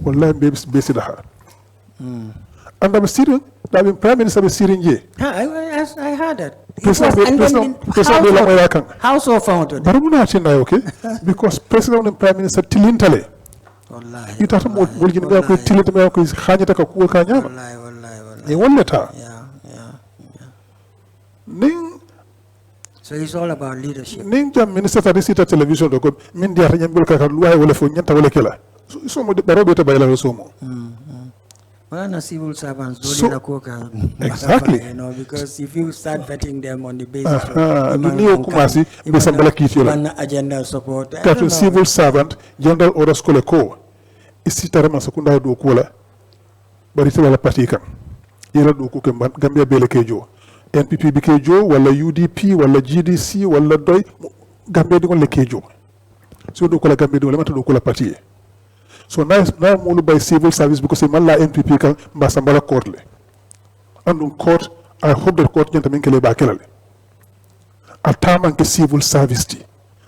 B: wallahi be sida ha anda be sirin da be prime minister be sirin je
A: I heard that
B: president la moya kan
A: house of found
B: baramuna tinda okay because president and prime minister tilintale wallahi ita mo bolgin ga ko tilita me ko xañata ka ko ka ñama wallata
A: So it's all about leadership.
B: Ninja minister ta sita television do ko min dia tan yambul ka luwa wala fo nyanta wala kala. So mo barobe to bayla so mo.
A: Well, civil servants
B: So- Exactly.
A: You know, because if you start vetting them on the basis
B: Niyo kumasi bisa bala kitiola.
A: agenda support, I
B: That
A: don't know.
B: civil servant general order skole ko isitara masakunda do kola bari tala parti kan yela do ko ke Gambia bele kejo NPP bi kejo wala UDP wala GDC wala doy Gambia di le kejo so do kola Gambia do le mata do kola parti so now mulu by civil service because man la NPP kan mbasambala court le andum court I hope the court nyanta min kele ba kelale ataman ke civil service ti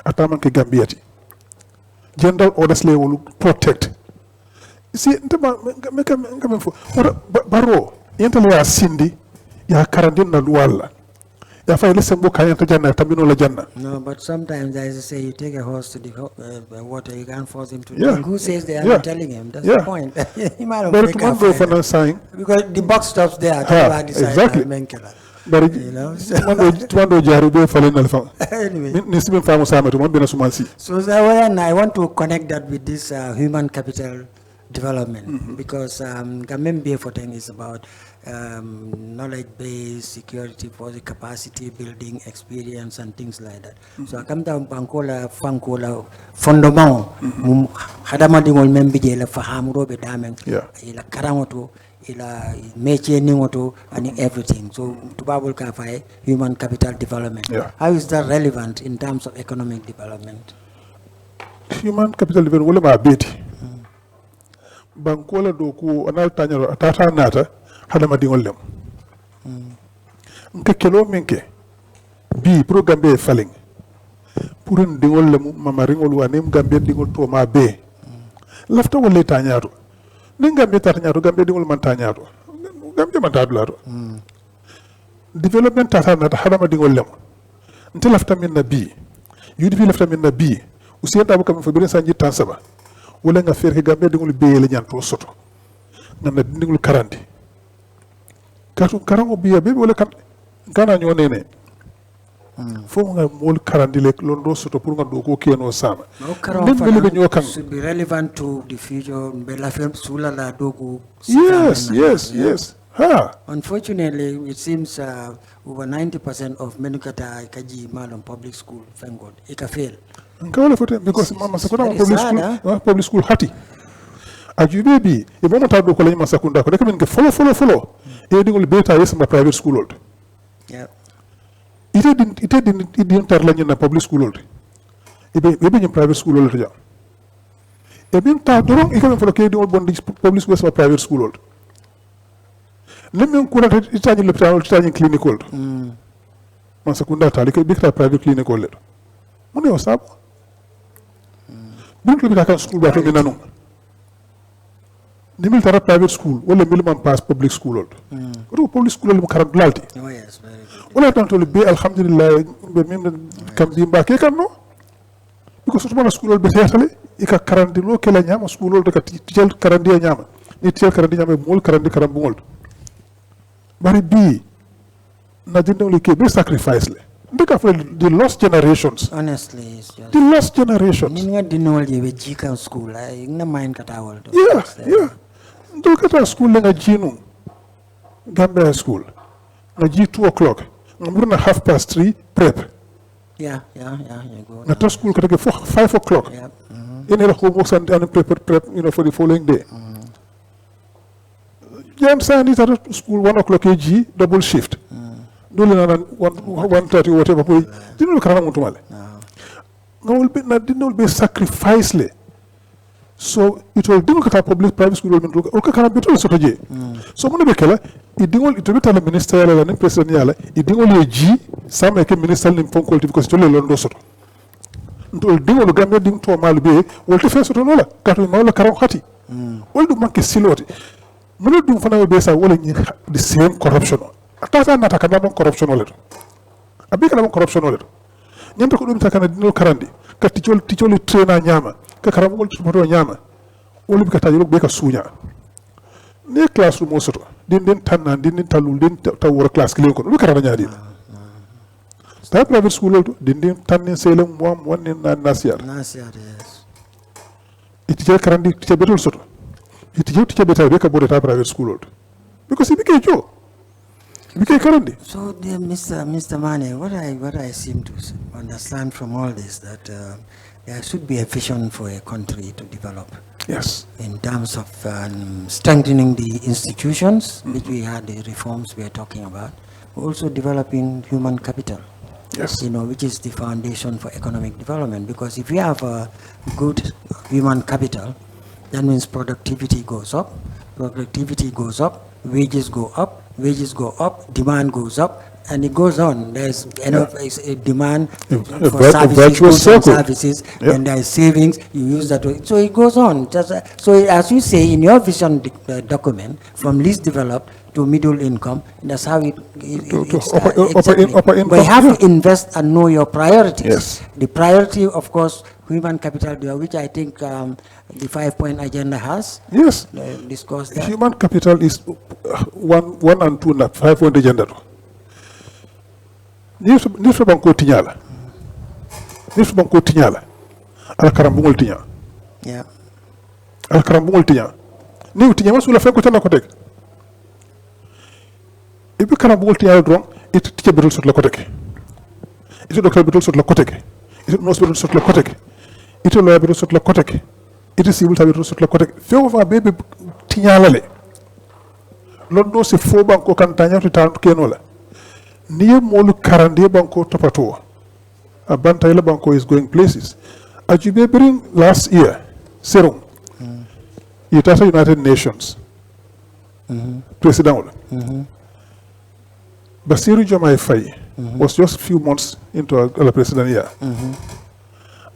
B: ataman ke Gambia ti general orders le will protect. See, baro yentale ya sindi ya karandin na luwala ya fa ile sembo kayanta janna tamino la janna.
A: No, but sometimes as I say, you take a horse to the water, you can't force him to
B: Yeah.
A: drink. Who says they are
B: Yeah.
A: not telling him? That's
B: Yeah.
A: the point. He might have
B: But
A: make
B: tomorrow
A: a
B: for
A: fine.
B: na sign
A: Because the box stops there.
B: exactly. But
A: You know,
B: tomando jaru be falen na fa.
A: Anyway.
B: Ni sibe famu sama to be na sumansi.
A: So Zawayan, I want to connect that with this human capital development because Gambia for thing is about knowledge-based security for the capacity building experience and things like that. So I come down Bankola, Fankola, Fondomang, Hadama dingol membije la fahamuro be damen,
B: Yeah.
A: ila karamoto, ila meche ningoto, and everything. So tubabul kafai human capital development.
B: Yeah.
A: How is that relevant in terms of economic development?
B: Human capital development wala ma beti. Bankola do ko anal tanyaro atata nata hadama dingol lem. Nke kelo menke bi pro Gambia faling. Pour dingol lemu mama ringol wanem Gambia dingol to ma be. Lafta wala tanyaro. Nin Gambia tanyaro Gambia dingol man tanyaro. Gambia man tadularo. Development tata nata hadama dingol lem. Nte lafta min na bi. UDP lafta min na bi. Usiyanta bu kam fo birin sanji tansaba. Wala nga fer ke Gambia dingol be le nyanto soto. Ngana dingol karandi. Katu karango biya bebe wala kan kana nyonene. Fo nga mol karandi le londo soto pour nga do ko keno sama.
A: No karam should be relevant to the future. Bela film sula la dogu.
B: Yes. Ha.
A: Unfortunately, it seems over 90% of Menukata Kaji Malum public school, thank God, it can fail.
B: Nkawala fote because mama sakuna
A: very
B: public
A: sad,
B: school, public school hati. Ajube bi e mama tado ko lanyuma sakunda ko de kamen ke follow. E dingol beta yes ma private school old.
A: Yeah.
B: It didn't tar lanyuna public school old. E be private school old ja. E bin ta doron e kamen folo ke dingol bon public school ma private school old. Lemme ko rata itani l'hôpital itani clinic old. Man sakunda tali ke bikta private clinic old. Mune o sabo. Bin ko bita school ba to minanu. Ni military private school wala minimum pass public school old. Ko public school mo karam lalti.
A: Oh yes, very good.
B: Wala tan to be alhamdulillah be min kam bi mbake kan no. Because so school old be setale e ka karandi lo kala nyama school old ka tiel karandi nyama. Ni tiel karandi nyama mol karandi karam bungol. Bari bi na dindo le ke be sacrifice le. Because for the lost generations.
A: Honestly, it's just.
B: The lost generations.
A: Ninga dinol ye be jika school. I na mind katawal.
B: Yeah. Look at our school nga jinu. Gambia school. Nga ji 2 o'clock. Nga murna 3:30 prep.
A: Yeah, you go.
B: Nga to school kata 5 o'clock.
A: Yeah.
B: In the homework and prep, for the following day. Jam sandi at school 1 o'clock AG double shift. Dole na 1:30 whatever boy. Dinu kara mutumale. Nga will be na dinu be sacrifice le. So it will dingo kata public private school will be okay kana betul soto je. So mona be kala I dingo ito beta la minister la ni president yala I dingo le ji sama ke minister ni ponkol because to le londo soto. Ndo dingo lo Gambia dingo to malu be wolte fe soto no la kato ma la karaw khati. Woldu manke siloti. Mona dum fana be sa wala ni the same corruption. Atata na takana bon corruption wala. Abi kala bon corruption wala. Nyanta ko dum takana dingo karandi. Ka ticholi trainer nyama. Ka karamugol tumoto nyama wolu bika tajiro be ka sunya ne classroom soto din tanna din talul din tawura class kile ko lu karana nyaadi Ta private school also dindin tannin selem mom wonni na nasiar.
A: Nasiar, yes.
B: Iti karandi teacher betul soto. Iti teacher betul beka bode ta private school also. Because he became Joe.
A: So, dear Mr. Mane, what I seem to understand from all this, that there should be a vision for a country to develop.
B: Yes.
A: In terms of strengthening the institutions, which we had the reforms we are talking about, also developing human capital.
B: Yes.
A: Which is the foundation for economic development. Because if we have a good human capital, that means productivity goes up, wages go up, demand goes up, and it goes on. There's enough demand for services, and there's savings, you use that way. So it goes on. So as you say in your vision document, from least developed to middle income, that's how it
B: upper income.
A: But you have to invest and know your priorities.
B: Yes.
A: The priority, of course, human capital, which I think the 5-point agenda has.
B: Yes.
A: Discussed that.
B: Human capital is 1 and 2 na 5-point agenda. Nifu banko tinyala. Ala karambungol tinya.
A: Yeah.
B: Ala karambungol tinya. Ni tinya masula fe ko tan ko tek. Ibi karambungol tinya dron it tinya betul sot la ko tek. Itu doktor betul sot la ko tek. Itu nurse betul sot la ko tek. Itu lawyer betul sot la ko tek. Itu civil service betul sot la ko tek. Fe wa bebe tinya la le. Londo se fo banko kan tanya to tan kenola. Niye molu karande banko topato. A bantaila banko is going places. Ajube bring last year, Serum, Utah United Nations, President. Basiru Jomai Faye was just a few months into a president year.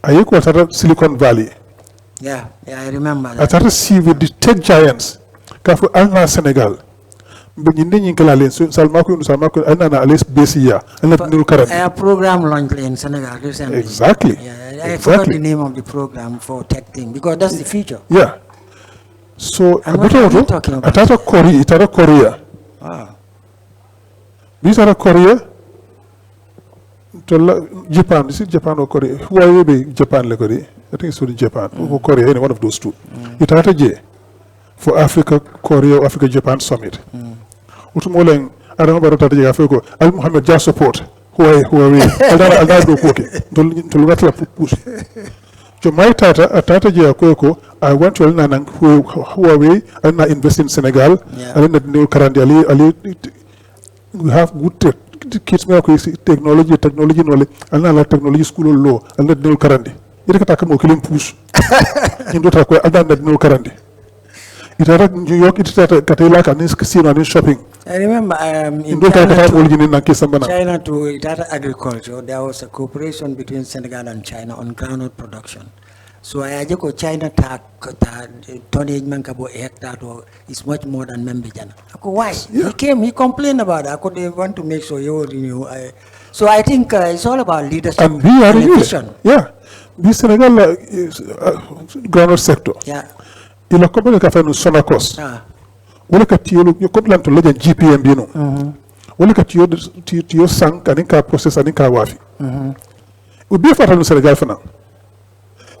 B: Ayeko at Silicon Valley.
A: Yeah, I remember that.
B: I started to see with the tech giants, Kafu Alna Senegal. A
A: program launched in Senegal recently.
B: Exactly.
A: Yeah, I forgot the name of the program for tech thing because that's the future.
B: Yeah. So,
A: and what are you talking about?
B: Korea.
A: Wow.
B: These are Korea. Japan. Is it Japan or Korea? Who are you? Japan, Korea. I think it's only Japan or Korea. Any one of those two. It had a J for Africa, Korea, Africa, Japan summit. Utumoleng, I don't know about Africa. Al Muhammad just support. Who are we? I'll do cooking. To look at push. So my tata Jia Kweko, I went to Elnanang, who are we? I'm not investing in Senegal. I don't know Karandi. We have good kids, technology knowledge. I'm not technology school law. I'll let know Karandi. You can take a killing push. In the Takwa, I don't know Karandi. It had New York, it had Catalak and casino and shopping.
A: I remember in China to it had agriculture. There was a cooperation between Senegal and China on groundnut production. So I go China tonnage mankabo hectare is much more than Membijana. I go, why? Yeah. He complained about it. I could want to make sure you renew. So I think it's all about leadership
B: and vision. Yeah. This Senegal groundnut sector.
A: Yeah.
B: Il a combien de café nous sommes à cause. Wala ka tiyo yo ko lan to la GPM bi no. Wala ka tiyo sank ani ka process ani ka wafi. U bi fatal no Senegal fana.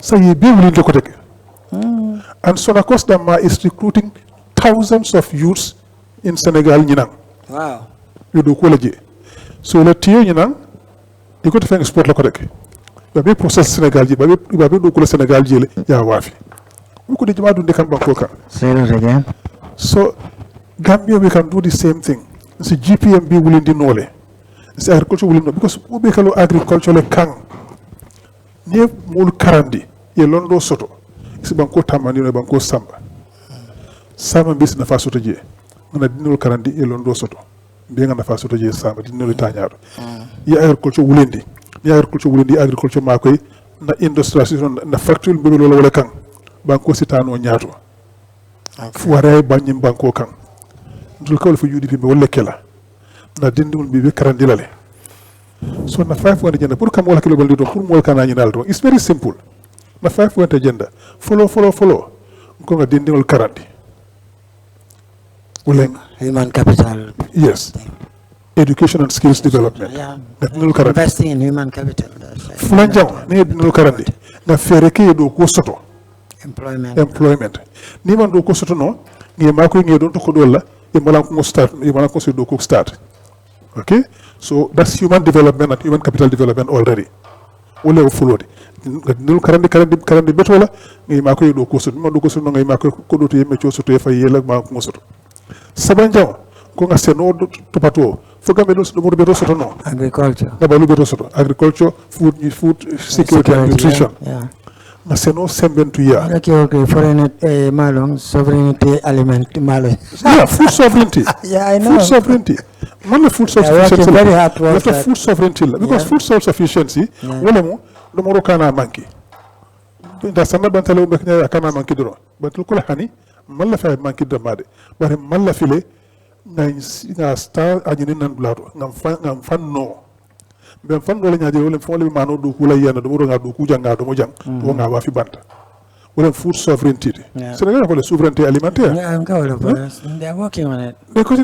B: So ye be willing to take. And Sonacos Dama is recruiting thousands of youths in Senegal nyinang.
A: Wow.
B: You do ko la je. So la tiyo nyinang you go to find sport la ko tek. Ba be process Senegal ji ba be do ko Senegal ji ya wafi. Say
A: that again.
B: So, Gambia, we can do the same thing. It's GPMB willing to know. It's agriculture willing to know. Because we make agriculture like Kang. Near Mul Karandi, Yelondo Soto. It's Banco Tamani, Banco Samba. Sama bis na faso to je. Ngana dinul Karandi, Yelondo Soto. Being na faso to je Sama, dinul Tanyar. Ya agriculture willing. Ya agriculture willing, agriculture market, na industry, na factory, Bilola Kang. Banko sitano nyato fuare banyim banko kan dul kawle fu UDP be wolle kela na dindi mun be karandilale so na 5 point agenda pour kam wala kilo baldi do pour mo kana nyinal do it's very simple na 5 point agenda follow ko nga dindi wol karandi wulen
A: human capital
B: yes education and skills development.
A: Yeah.
B: Nul karandi.
A: Investing in human capital.
B: Fulanjang ni nul karandi. Na fereke do ko soto. Employment. Ni man do ko soto no, ni ma ko ngi don to ko dolla, e mala ko start, e mala ko do ko start. Okay? So that's human development and human capital development already. Ole fulode. Nul karandi betola, ni ma ko do ko soto, ma do ko soto no ngi ma ko do to yeme cho soto e fa yela ma ko soto. Sabanjang ko nga seno to pato fo gambe do beto soto no
A: agriculture
B: na balu beto soto agriculture food security and nutrition
A: yeah
B: na seno sembentu ya
A: okay foreign malong sovereignty element malong
B: yeah food sovereignty
A: yeah I know
B: food sovereignty man food
A: sufficiency very hard to
B: work food sovereignty because food self-sufficiency wala mo do mo kana manki da sanna bantale be kana manki do bantul kula hani man la fay manki de made bare man la file nga star anyini nan blato ngam fan no ben fan do la nyaaje wala fon le mano do kula yana do nga do ku janga do mo jang to nga wa fi banta wala food sovereignty Senegal ko le souveraineté alimentaire
A: I'm going to they're working on it
B: because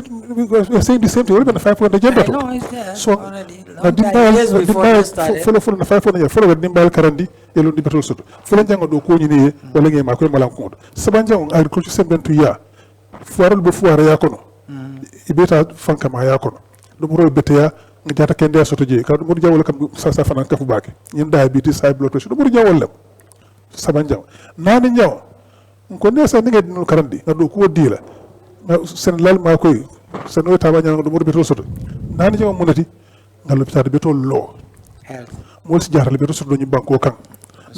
B: we're saying the same thing we're going to fight for the agenda
A: no it's there
B: so
A: already
B: follow na fight for the follow dimbal karandi elo di batol soto follow jango do ko nyini wala ngi ma ko malan ko sabanjango agriculture sembentu ya fuarol be fuara ya kono ibeta fanka ma ya kono do mo bete ya ngata kende soto je ka do mo jawol kam sa fanan ka fu baake ñen diabetes high blood pressure do mo jawol lam sabanjang nani ñaw ko ne sa ninga dinu karandi nga do ko dila sen lal ma koy sen o taba ñang do mo beto soto nani ñaw munati nga l'hôpital beto lo mo ci jaarale beto soto ñu banko kan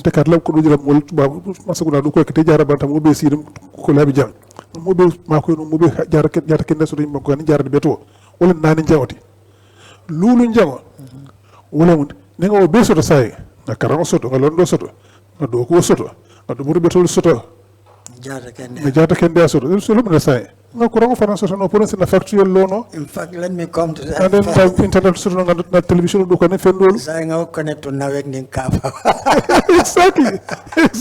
B: te kat law ko do jëlam mo tuba masaguna do ko ke te jaara bantam mo be sirim ko labi jang mo be ma koy no mo be jaara ken soto ñu banko kan jaara beto wala nani jawti lulu njango wala mun ne nga o be soto say nga karango soto nga londo soto nga do ko soto nga do mo beto soto jaata ken de soto so lu mun say nga ko rango fana soto no pour na factuel lono
A: in fact let me come to that
B: and then the internet soto nga na television do ko ne fendol
A: say nga connect to nawek ning kapa
B: exactly
A: that's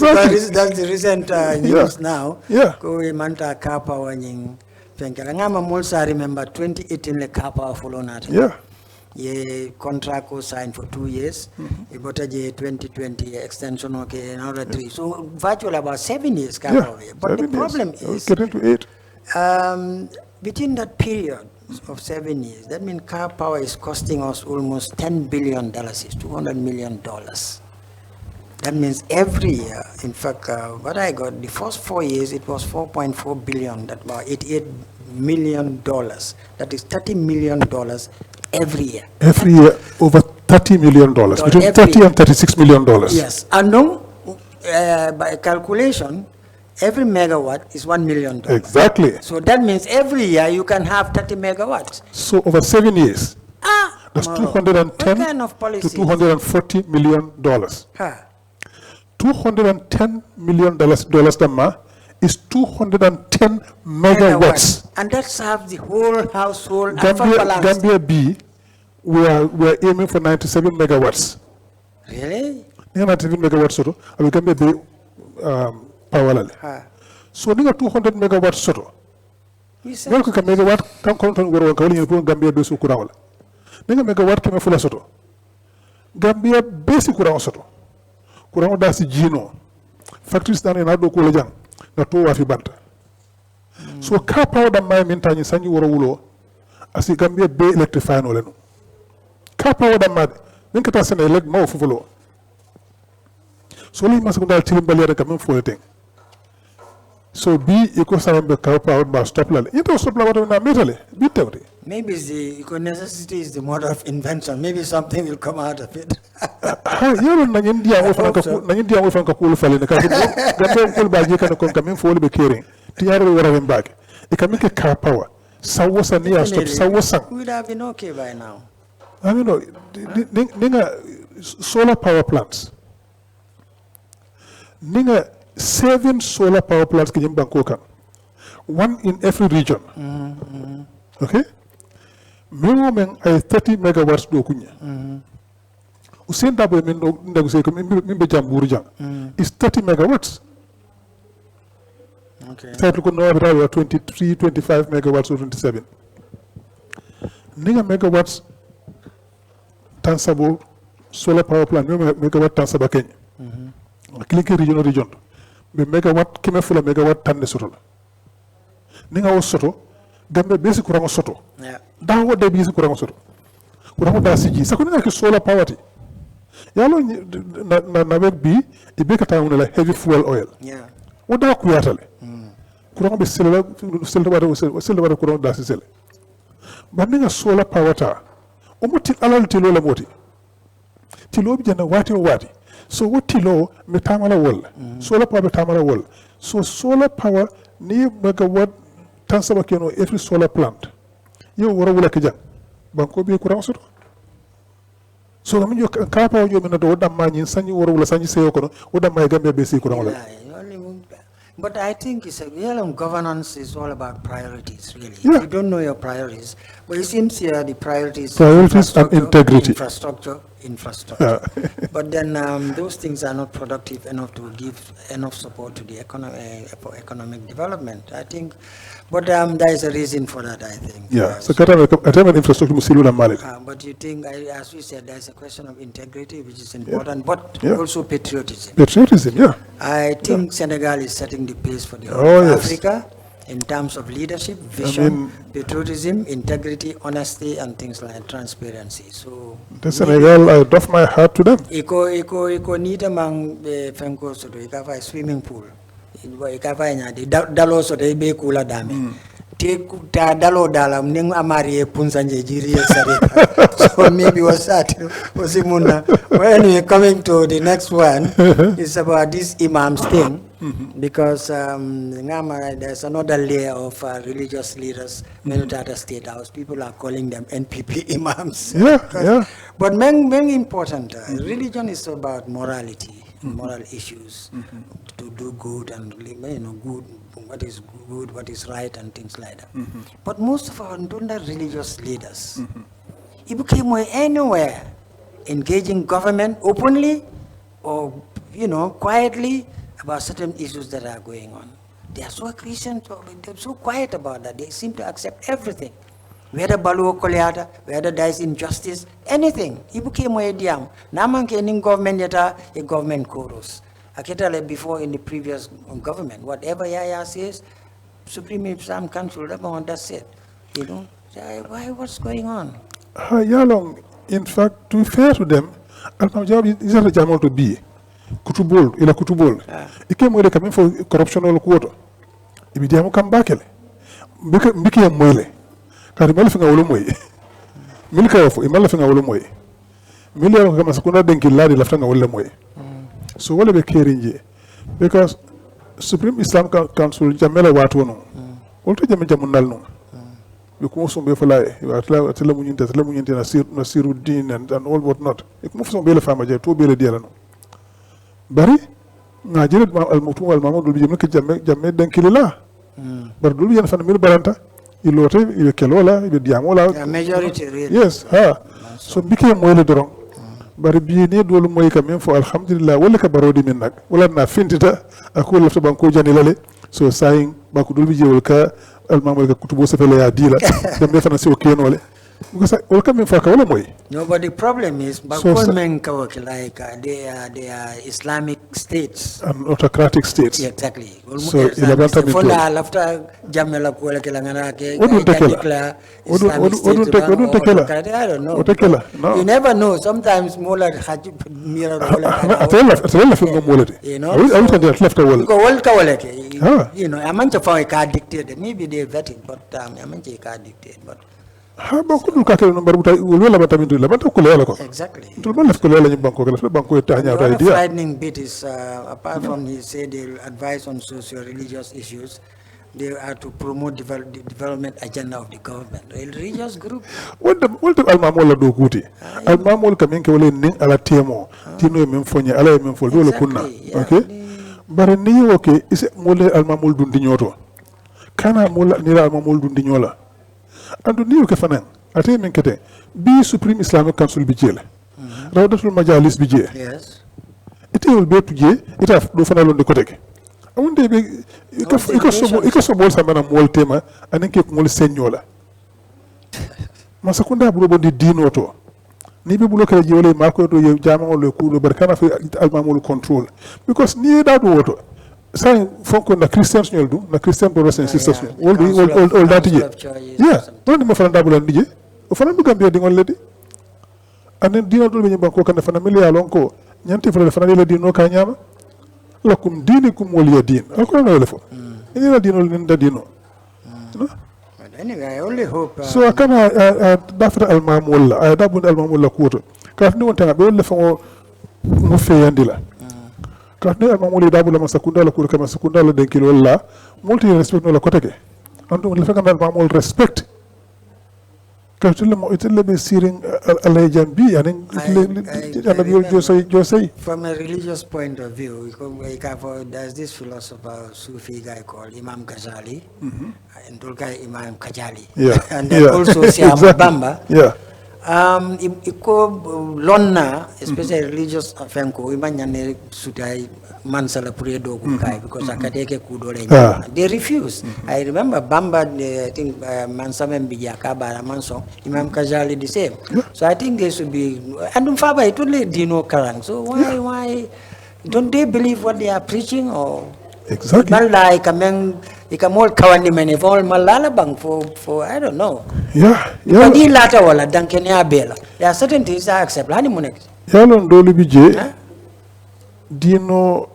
A: the recent news now
B: yeah
A: ko manta kapa waning fenkela ngama molsa remember 2018 le kapa folonata
B: yeah
A: ye contract was signed for 2 years. Ibota je 2020 extension okay another 3. So virtually about 7 years come away. But the problem is
B: getting to 8.
A: Between that period of 7 years, that means car power is costing us almost $10 billion, is $200 million. That means every year, in fact, what I got, the first 4 years, it was 4.4 billion, that about $88 million. That is $30 million every year.
B: Every year, over $30 million. Between $30 and $36 million.
A: Yes. And now, by calculation, every megawatt is $1 million.
B: Exactly.
A: So that means every year you can have 30 megawatts.
B: So over 7 years, that's 210 to $240 million. $210 million Dama is 210 megawatts.
A: And that serves the whole household.
B: Gambia B, we are aiming for 97 megawatts.
A: Really?
B: 97 megawatts soto. I Gambia B power. So we 200 megawatts soto. Well, ka megawatt kan kon ton goro kawli ni Gambia do su kurawala. Ninga megawatt kema fula soto. Gambia basic kuraw soto. Kuraw da si jino. Factories dan na do ko la jang. Na to wa fi banta. So ka power da may min tani sanyi woro wulo asi Gambia be electrify no leno. Ka power da mad min ka ta sene elect ma fufulo. So li masakunda tilimbali rek kam fo ting. So be eco sambe ka power ba stop la. Ito stop la wato na metale bi tewde.
A: Maybe the eco necessity is the mother of invention. Maybe something will come out of it.
B: Yero na India wo fanka kulu fale na ka gambe kul ba je kana kon kam fo be kering. Tiyaro wara ben bag. E kam ke car power. Sawosa ni stop sawosa.
A: We would have been okay by now.
B: I mean no ninga solar power plants. Ninga 7 solar power plants ki banko kan. 1 in every region. Okay? Memo men ay 30 megawatts do kunya. Usen dabo men do ndagu se ko mimbe jamburu jang. Is 30 megawatts.
A: Okay.
B: So it could know about 23, 25 megawatts or 27. ninga megawatts tansabo solar power plant megawatt tansaba kenya kiliki region be megawatt kime fula megawatt tanne soto la ninga wo soto gambe besi kurango soto da wo de besi kurango soto kurango da siji sako ninga ke solar power ti yalo na wek bi ibe kata wona la heavy fuel oil wo da ku yatale kurango be selwa kurango da sele ba ninga solar power ta o muti alal tilo la moti tilo bi jana wati o wati so what tilo me tamala wol solar power tamala wol so solar power ni megawatt tansaba keno every solar plant yo wora wala ke jang banko bi courant soto so ngam yo kapa yo men do dam ma nyin sanyi wora wala sanyi seyo kono o dam ma gambe be si courant wala.
A: But I think it's governance is all about priorities, really. Yeah. You don't know your priorities, but it seems here the priorities
B: and integrity.
A: Infrastructure. Yeah. But then those things are not productive enough to give enough support to the for economic development, I think. But there is a reason for that, I think.
B: Yeah, so infrastructure
A: but you think, as we said, there's a question of integrity, which is important, but also patriotism.
B: Patriotism, yeah.
A: I think Senegal is setting the pace for the whole of Africa in terms of leadership, vision, patriotism, integrity, honesty, and things like transparency. So
B: the Senegal, I doff my hat to them.
A: Eco need among the Fenko so they have a swimming pool. Dalo so they be kula dami. Take dalo dalam ning amari punsanje jiri sarita. So maybe was that was imuna. Well, anyway, coming to the next one, it's about this imams thing. Because there's another layer of religious leaders, Menutata State House. People are calling them NPP imams. But many important. Religion is about morality, moral issues, to do good and good, what is good, what is right, and things like that. But most of our religious leaders, it became anywhere engaging government openly or quietly about certain issues that are going on. They are so Christian, they're so quiet about that. They seem to accept everything. Whether Baluo Koleata, whether there is injustice, anything. Ibu ke mo ediam. Naman ke ning government yata a government chorus. Akita before in the previous government, whatever Yaya says, Supreme Islam Council, that's it. Why? What's going on?
B: Yalong, in fact, to be fair to them, Al-Mawjab is a jamal to be. Kutubol, ila kutubol. Ike mwele kamin for corruption olo kuoto. Ibidi hamu kambakele. Mbiki ya mwele. Kari mwele finga ulu mwe. Milika yafu, imala finga ulu mwe. Mili ya kama sakuna denki ladi laftanga ulu mwe. So wale bekeri nje. Because Supreme Islam Council jamela watu wano. Ulta jamela jamunal no. Yukumu mbe falaye. Atila munyinte nasiru din and all what not. Yukumu sumbele fama jay, to bele diala no. Bari ngajere al-mutum al-mamud bi jemne ke jamme dankilila bar dul yen fan mil baranta ilote ibe kelola ibe diamola
A: majority really.
B: Yes so bike moyle doron bari bi ne dolu moy kam même fo alhamdulillah wala ka barodi min nak wala na fintita akul lafta banko janilale so saying bako dul bi jewol ka al-mamud ka kutubo sefele ya dila jamme fan si o kenole because all coming for wala moy.
A: No, but the problem is, like they are Islamic states
B: and autocratic states.
A: Yeah, exactly.
B: So
A: after Jamela Kuala Kelangana, I don't know. You never know. Sometimes more like Mira. I'm not a card dictated. Maybe they vetting, but I'm not a card dictated. But
B: exactly.
A: The frightening bit is, apart from he said they'll advise on socio-religious issues, they are to promote the development agenda of the government. A religious group.
B: What the Al-Mamul do kuti? Al-Mamul kaminke wale ning ala temo. Tino memfonye ala memfol wala kunna. Okay? Bare ni okay, ise mole Al-Mamul dundinyoto. Kana mole nira Al-Mamul dundinyola. And to new kefanen, ate menkete, be Supreme Islamic Council bijele. Rawdatul Majalis bijele.
A: Yes.
B: It will be to J, it have do fanal on the Koteke. I won't be because so samana mol tema, and then keep mol senyola. masakunda bulo bondi dino to ni be bulo kala jewle mako to ye jama le kudo bar kana fi almamul control because ni da do woto say fonko na christians ñol du na christian brothers and sisters all that je yeah non di ma fana dabulan dije o fana du Gambia di ngol ledi anen dino do be ñi banko kan fana milia lon ko ñanti fana le dino ka ñama lakum dinikum waliya din ko no le fo ni la dino len da dino
A: anyway I only hope
B: so akana dafta almamul la dabun almamul la kuto ka ni wonta be le fo mo feyandila katne almamul dabula masakunda la kuto kama sakunda la den kilo la multi respect no la koteke andu le fanga almamul respect katule mo itelle be siring alay jambi anen josey
A: from a religious point of view there's this philosopher Sufi guy called Imam Ghazali and Dulkai Imam Kajali and then also Siam Bamba iko lonna especially religious fenko imanyane sutai mansala pure dogu kai because akadeke kudole they refuse. I remember Bamba I think mansame bijaka bara manso Imam Kajali the same. So I think they should be and faba it only dino karang. So why don't they believe what they are preaching or
B: exactly
A: malai kameng ikamol kawani mene for malala bang for I don't know but lata wala dankenya bela there are certain things I accept hani monek
B: yalon doli bije dino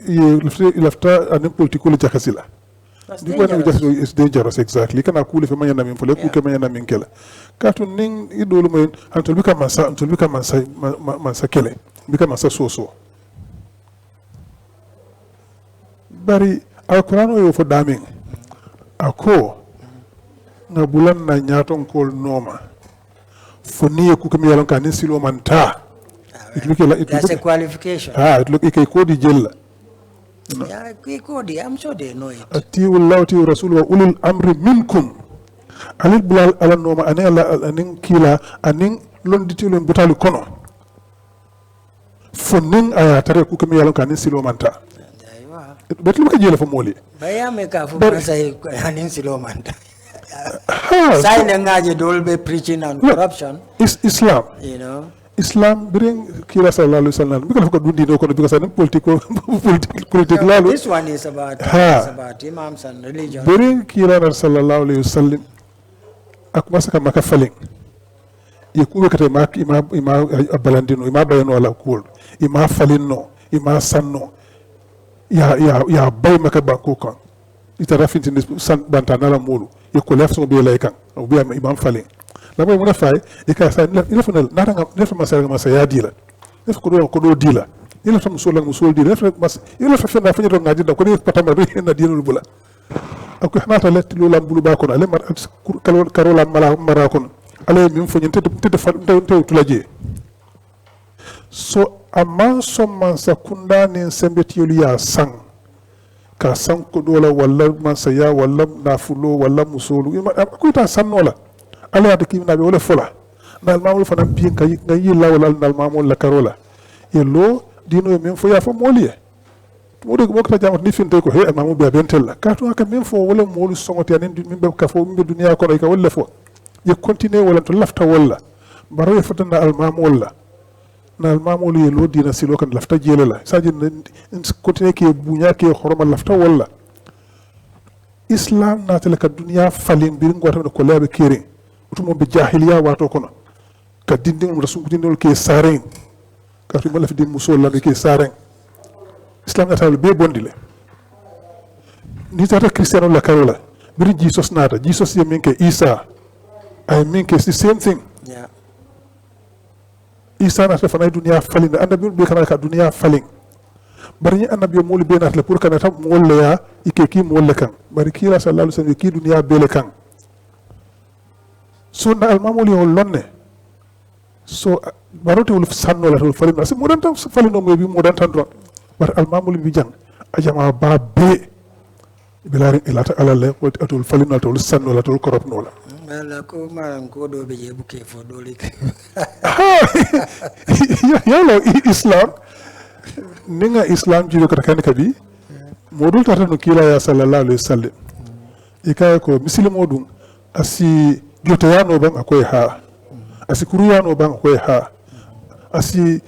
B: ye lafta anen political jakasila it's dangerous exactly kana kule fe manyana min fole ku ke manyana min kala katu ning idolu mo antol bika mansa kele bika mansa soso bari alquran yo fo damin ako na bulan na nyaton kol noma foni ku kam yalon kanin silo manta
A: that's a qualification
B: it look ikay ko di jella
A: I'm sure they know it
B: ati wallahu wa rasul wa ulul amri minkum alil bilal ala noma anin kila anin londiti lon butalu kono fonin aya tare ku kam yalon kanin silo manta bet lu ka jele fo moli
A: bayame ka fo say hanin silomanta say na ngaje dolbe preaching on corruption
B: is Islam
A: you know
B: Islam bring kila sallallahu alaihi wasallam because ko dundi no ko because an political lalo
A: this one is about imams and religion
B: bring kila sallallahu alaihi wasallam ak masaka maka falling yekube kate mak ima balandino ima bayano ala kul ima falinno ima sanno ya bay maka banko kan ita rafinti san bantana la mulu yeko lefso be lay kan o be imam falling la boy mo fay e ka sa ila fanal nata ngam nefa masa ya dila nefa ko do dila ila tam so la musul dila nefa mas ila fa fena fanyo ngaji da ko ni patama be na dinul bula ako hanata let lu lam bulu ba ko ale mar karola mara kon ale min fo nyente te fa te tulaje so amman somman sakunda nin sembetiyolu ya sang ka sang ko dola walla man saya walla nafulo walla musolu ko ta sannola ala ya takimna be wala fola dal mamul fana bi nga yilla wala dal mamul la karola yello dino men fo ya fo moliye modo ko ta jamat ni finte ko he mamu be bentella ka to aka men fo wala molu songoti anen min be ka fo min be duniya ko ka wala fo ye continue wala to lafta wala baro ye fatana al mamul la na mamolu ye lo dina silo kan lafta jele la saji continue ke bunya ke horoma lafta wala Islam na tele ka dunya falin bir ngota ko lebe kere utumo be jahiliya wato kono ka dindin rasul dindol ke saren ka to mala fi din musol la ke saren Islam na tele be bondile ni tata cristiano la karola bir Jesus nata Jesus ye minke Isa I mean it's the same thing Isa na fana dunia falling annabi be kana ka dunia falling bari ni annabi mo le benat le pour kana tam mo le ya ikeki mo le kan bari kila sallallahu alaihi wasallam ki dunia be le kan so na al mamuli on lonne so barote wol sanno la tol falling na se mo dan tam falling no mo bi mo dan tan don bar al mamuli bi jang ajama ba be bilari ilata ala le ko atol falling na tol sanno la tol korop no la
A: la ko maran ko do be buke fo do lik yalo Islam ninga Islam jiro kata kan kabi modul tata no kila ya sallallahu alaihi wasallam ikay ko muslimo dum asi
B: joteyano bang akoy ha asi kuruyano bang akoy ha asi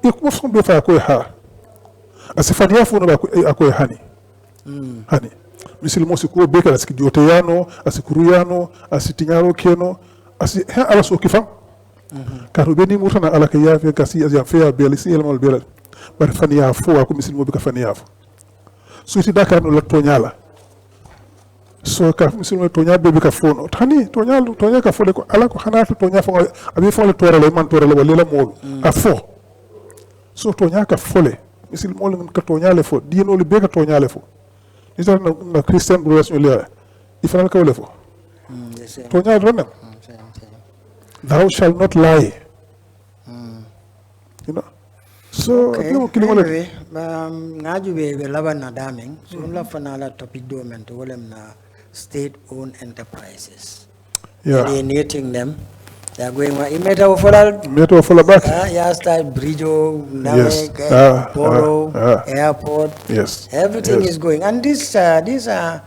B: ikmo fon be fa akoy ha asi faniya fo no akoy hani hani misil mo si ko be kala asi joteyano asi kuruyano asi tinyaro keno asi ha ala so kifam kato be ni mutana ala ka yafe kasi ya fe be ali si elmal be bar faniya fo ko misil mo be ka faniya fo so ti dakar no la tonyala so ka misil tonya be ka fono tani tonya ka fole ko ala ko hana to tonya fo abi fole torale man torale wala mo a fo so tonya ka fole misil mo ka tonya le fo dino le be ka tonya le fo isa na christian relation le ifana ka le fo tonya do na thou shall not lie you know so
A: anyway ngaju be laban na daming so la fana la topic do men to wolem na state-owned enterprises. Alienating them. They are going. Imeta ofola
B: back.
A: Yeah, start Bridge, Namek, Poro, airport.
B: Yes.
A: Everything is going, and these are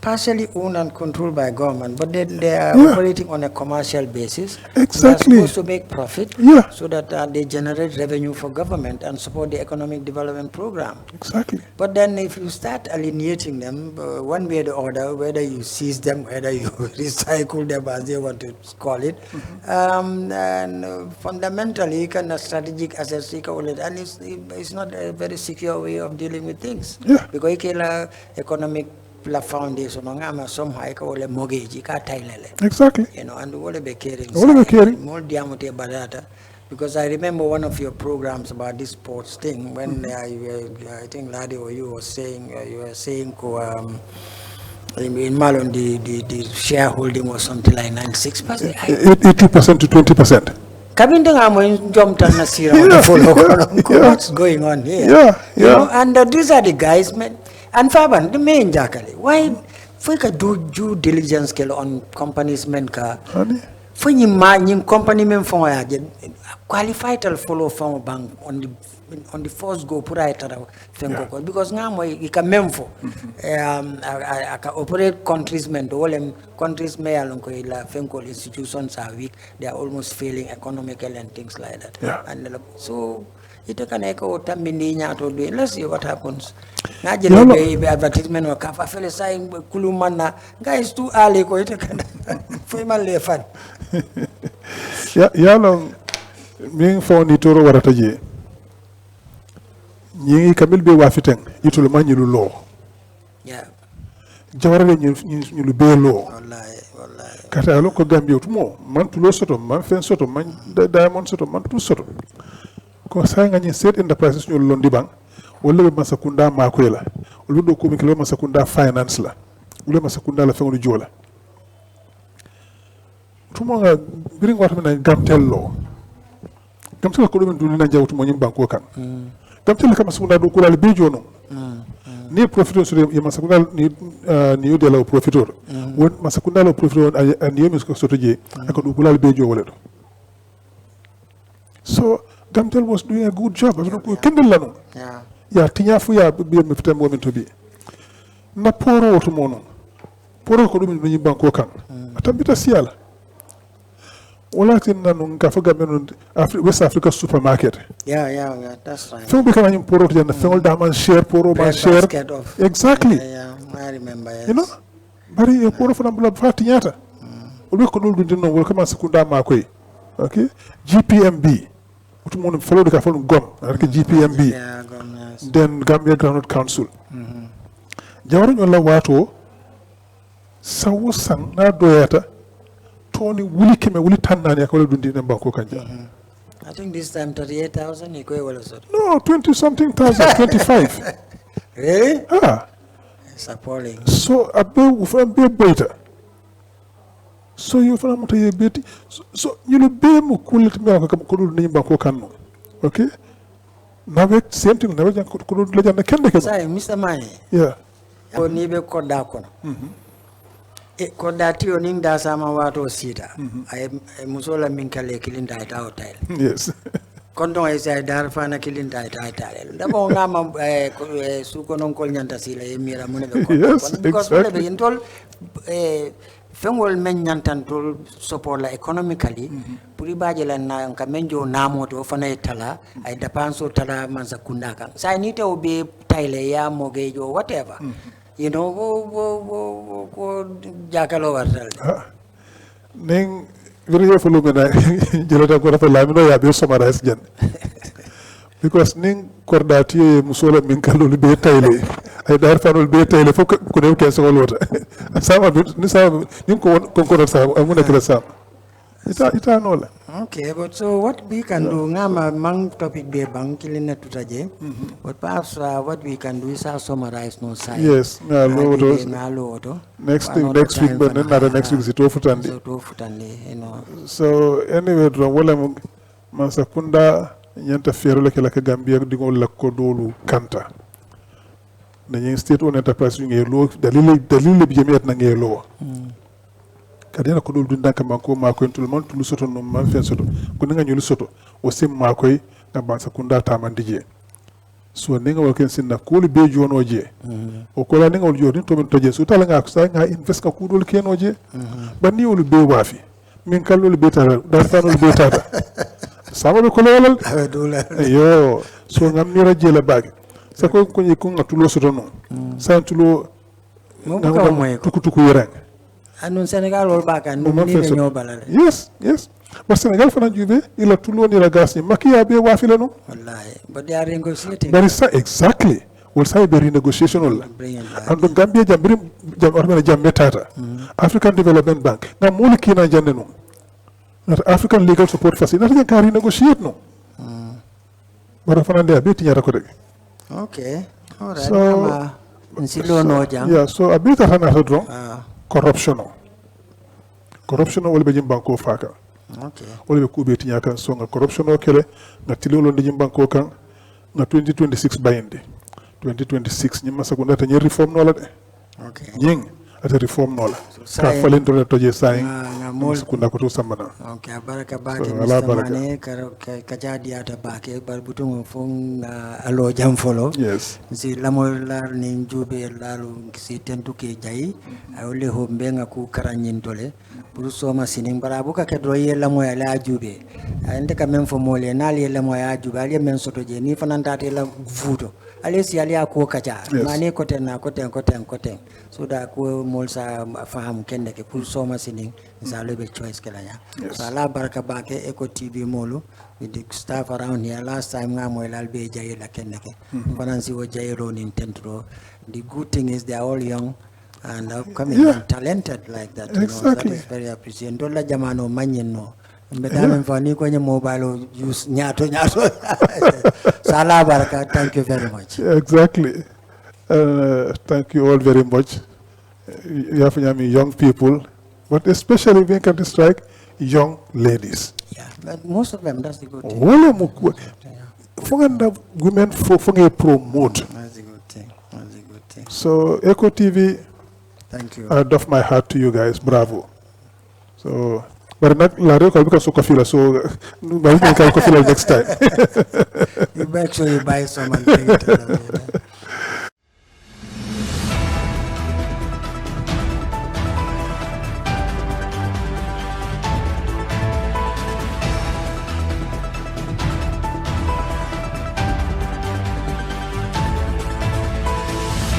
A: partially owned and controlled by government, but they are operating on a commercial basis.
B: Exactly.
A: They are supposed to make profit, so that they generate revenue for government and support the economic development program.
B: Exactly.
A: But then if you start alienating them, one way or the other, whether you seize them, whether you recycle them, as they want to call it, and fundamentally, kind of strategic assets, and it's not a very secure way of dealing with things. Because economic la foundation somehow ko mortgage ka tailele
B: exactly,
A: you know, and what be caring
B: more
A: diamante barata, because I remember one of your programs about this sports thing when I think Ladi or you were saying in Malon the shareholding was something like 96%,
B: 80% to 20%.
A: What's going on here? You know, and these are the guys, man. And Faban, the main jakali. Why we can do due diligence on companies men ka? For you company men for qualified to follow from a bank on the first go put it because now we can memfo operate countries men all countries may along FEMCO institutions are weak, they are almost failing economically and things like that. And so it can echo let's see what happens. Advertisement or I feel saying Kulumana guys too early ko ito kan fun.
B: Long ming for ni toro warata je ñi kamil be wafiten yitul mañilu lo jawarale ñu lu be lo wallahi kata lo ko Gambia tumo man tulo soto man fen soto man diamond soto man tu soto ko sa nga ñi set enterprises ñu londi bang wala be masakunda makoyela wala do ko mi kilo masakunda finance la wala masakunda la fengu jola tumo nga biring wata na gamtel lo gamtel ko do men dulina jawtu mo ñim banko kan gamtel ka masakunda do ko la be jono ni profitor sur ya masakunda ni yo de la profitor won masakunda la profitor an yo mis ko soto je ak do ko la be jo wala do so Gamtel was doing a good job. Ya tinya fu ya bi mi fitam mo min to bi na poro to mono poro ko dum ni banko kan atambita siala wala tin nanu ka faga men West Africa supermarket
A: that's right.
B: So because I'm poro to na fengol da man share poro man share exactly.
A: I remember, yes.
B: You know bari e poro fana bla fatinyata o ko dul dun no wol kama sekunda makoy okay GPMB utumono follow the phone gom like GPMB then Gambia Groundnut Council jawara ñola wato sawu sang na doyata toni wuli keme wuli tannani ko dundi ne banko kanja
A: I think this time 38,000
B: no 20 something thousand 25
A: really it's appalling.
B: So abe ufan be beta so you fana muta ye beti so you lo be mu kulit me ko dul ni banko kanno okay nawet same thing nawet ko dul la janna kende ke
A: say Mr. Mane ko ni be ko da kono e ko da ti oning da sama wato sita ay musola min kale kilinda ta hotel
B: yes
A: kondo ay say dar fana kilinda ta hotel da bo ngama su ko non ko nyanta sila e mira mun be ko
B: yes
A: because
B: exactly.
A: be intol fengol men nyantantul support la economically puri baje la na ka menjo namoto fana tala ay depenso tala man sa kunda kan sa ni to be tayle ya mogejo whatever you know ko jakalo wartal
B: ning video fulu mena jelata ko rafa lamino ya be summarize jan because ning kordati musola min kalul be tayle ay dar fanul be tayle fo ko ne ko so lota sama ni sama nim ko ko sa amuna kala sa ita nola.
A: Okay, but so what we can do ngama mang topic be bang kilina tutaje but perhaps what we can do is summarize no side.
B: Yes, next week but another next week is to futandi
A: you know.
B: So anyway wala masakunda nyanta fero la kala Gambia dingo la ko dolu kanta na nyi state on enterprise ngi lo dalile bi jamiat na ngi lo kadena ko dolu dunda kam ko ma ko tout le monde tout soto no man fe soto ko nga nyulu soto o sim ma koy na masakunda tamandije so ninga waken sinna ko le be jonoje o ko la ninga wol jodi to men toje so tala nga ko sa nga invest ka ku dol kenoje bandi wol be wafi min kallo be tara dar tanol be tata sama ko lolal yo so ngam ni radio la bag sa ko ni ko ngatulo so no sa tulo tuku yerang
A: anon Senegal wol baka no ni ñoo balale
B: yes but Senegal fana juve ila tulo ni ragasi makiya be wafile no
A: wallahi but they are negotiating
B: there is exactly will say be renegotiation wala and the Gambia jambe tata African Development Bank na muli kina jande no African Legal Support Facility na can renegotiate no bara fana de abeti nyara ko de
A: okay all right so nsilo no jam
B: yeah so abita hana hodro corruption wala be jim banko faka
A: okay
B: wala be kubeti nyaka so nga corruption o kele na tilolo de jim banko kan na 2026 bayende 2026 nyima sakunda ta reform no la de
A: okay
B: nying ata reform no la ka falen to toje sai
A: mol
B: sakunda ko to samana
A: okay baraka baake mane ka jadi ata baake bar butung fon alo jam folo
B: yes
A: si lamol lar ni jube lalu si tentu ke jayi awle ho mbenga ku karanyin tole pour soma sinin bara buka ke do yella mo la jube ande ka men fo mole na le mo ya jube ale men soto je ni fananta te la vuto ale si ale ko kaja mane koten so da ko mol sa faham kende ke pour soma sinin sa lebe choice kala ya so ala baraka baake Eco TV molo with the staff around here last time nga mo lal be jayi la kende ke fanansi wo jayiro ni tentro the good thing is they are all young and upcoming and talented like that.
B: Exactly.
A: That is very appreciated. Dola jamano manyen mbetame mfani kwenye mobile use nyato. Sala baraka. Thank you very much.
B: Exactly. Thank you all very much. You have young people, but especially when can strike young ladies.
A: Yeah, but most of them, that's the good thing.
B: Women for promote.
A: That's a good thing. That's a good thing.
B: So Eco TV,
A: thank you.
B: I doff my hat to you guys. Bravo. So, but not la record because Sokafila. So, maybe I can next time.
A: You make sure you buy some and bring it.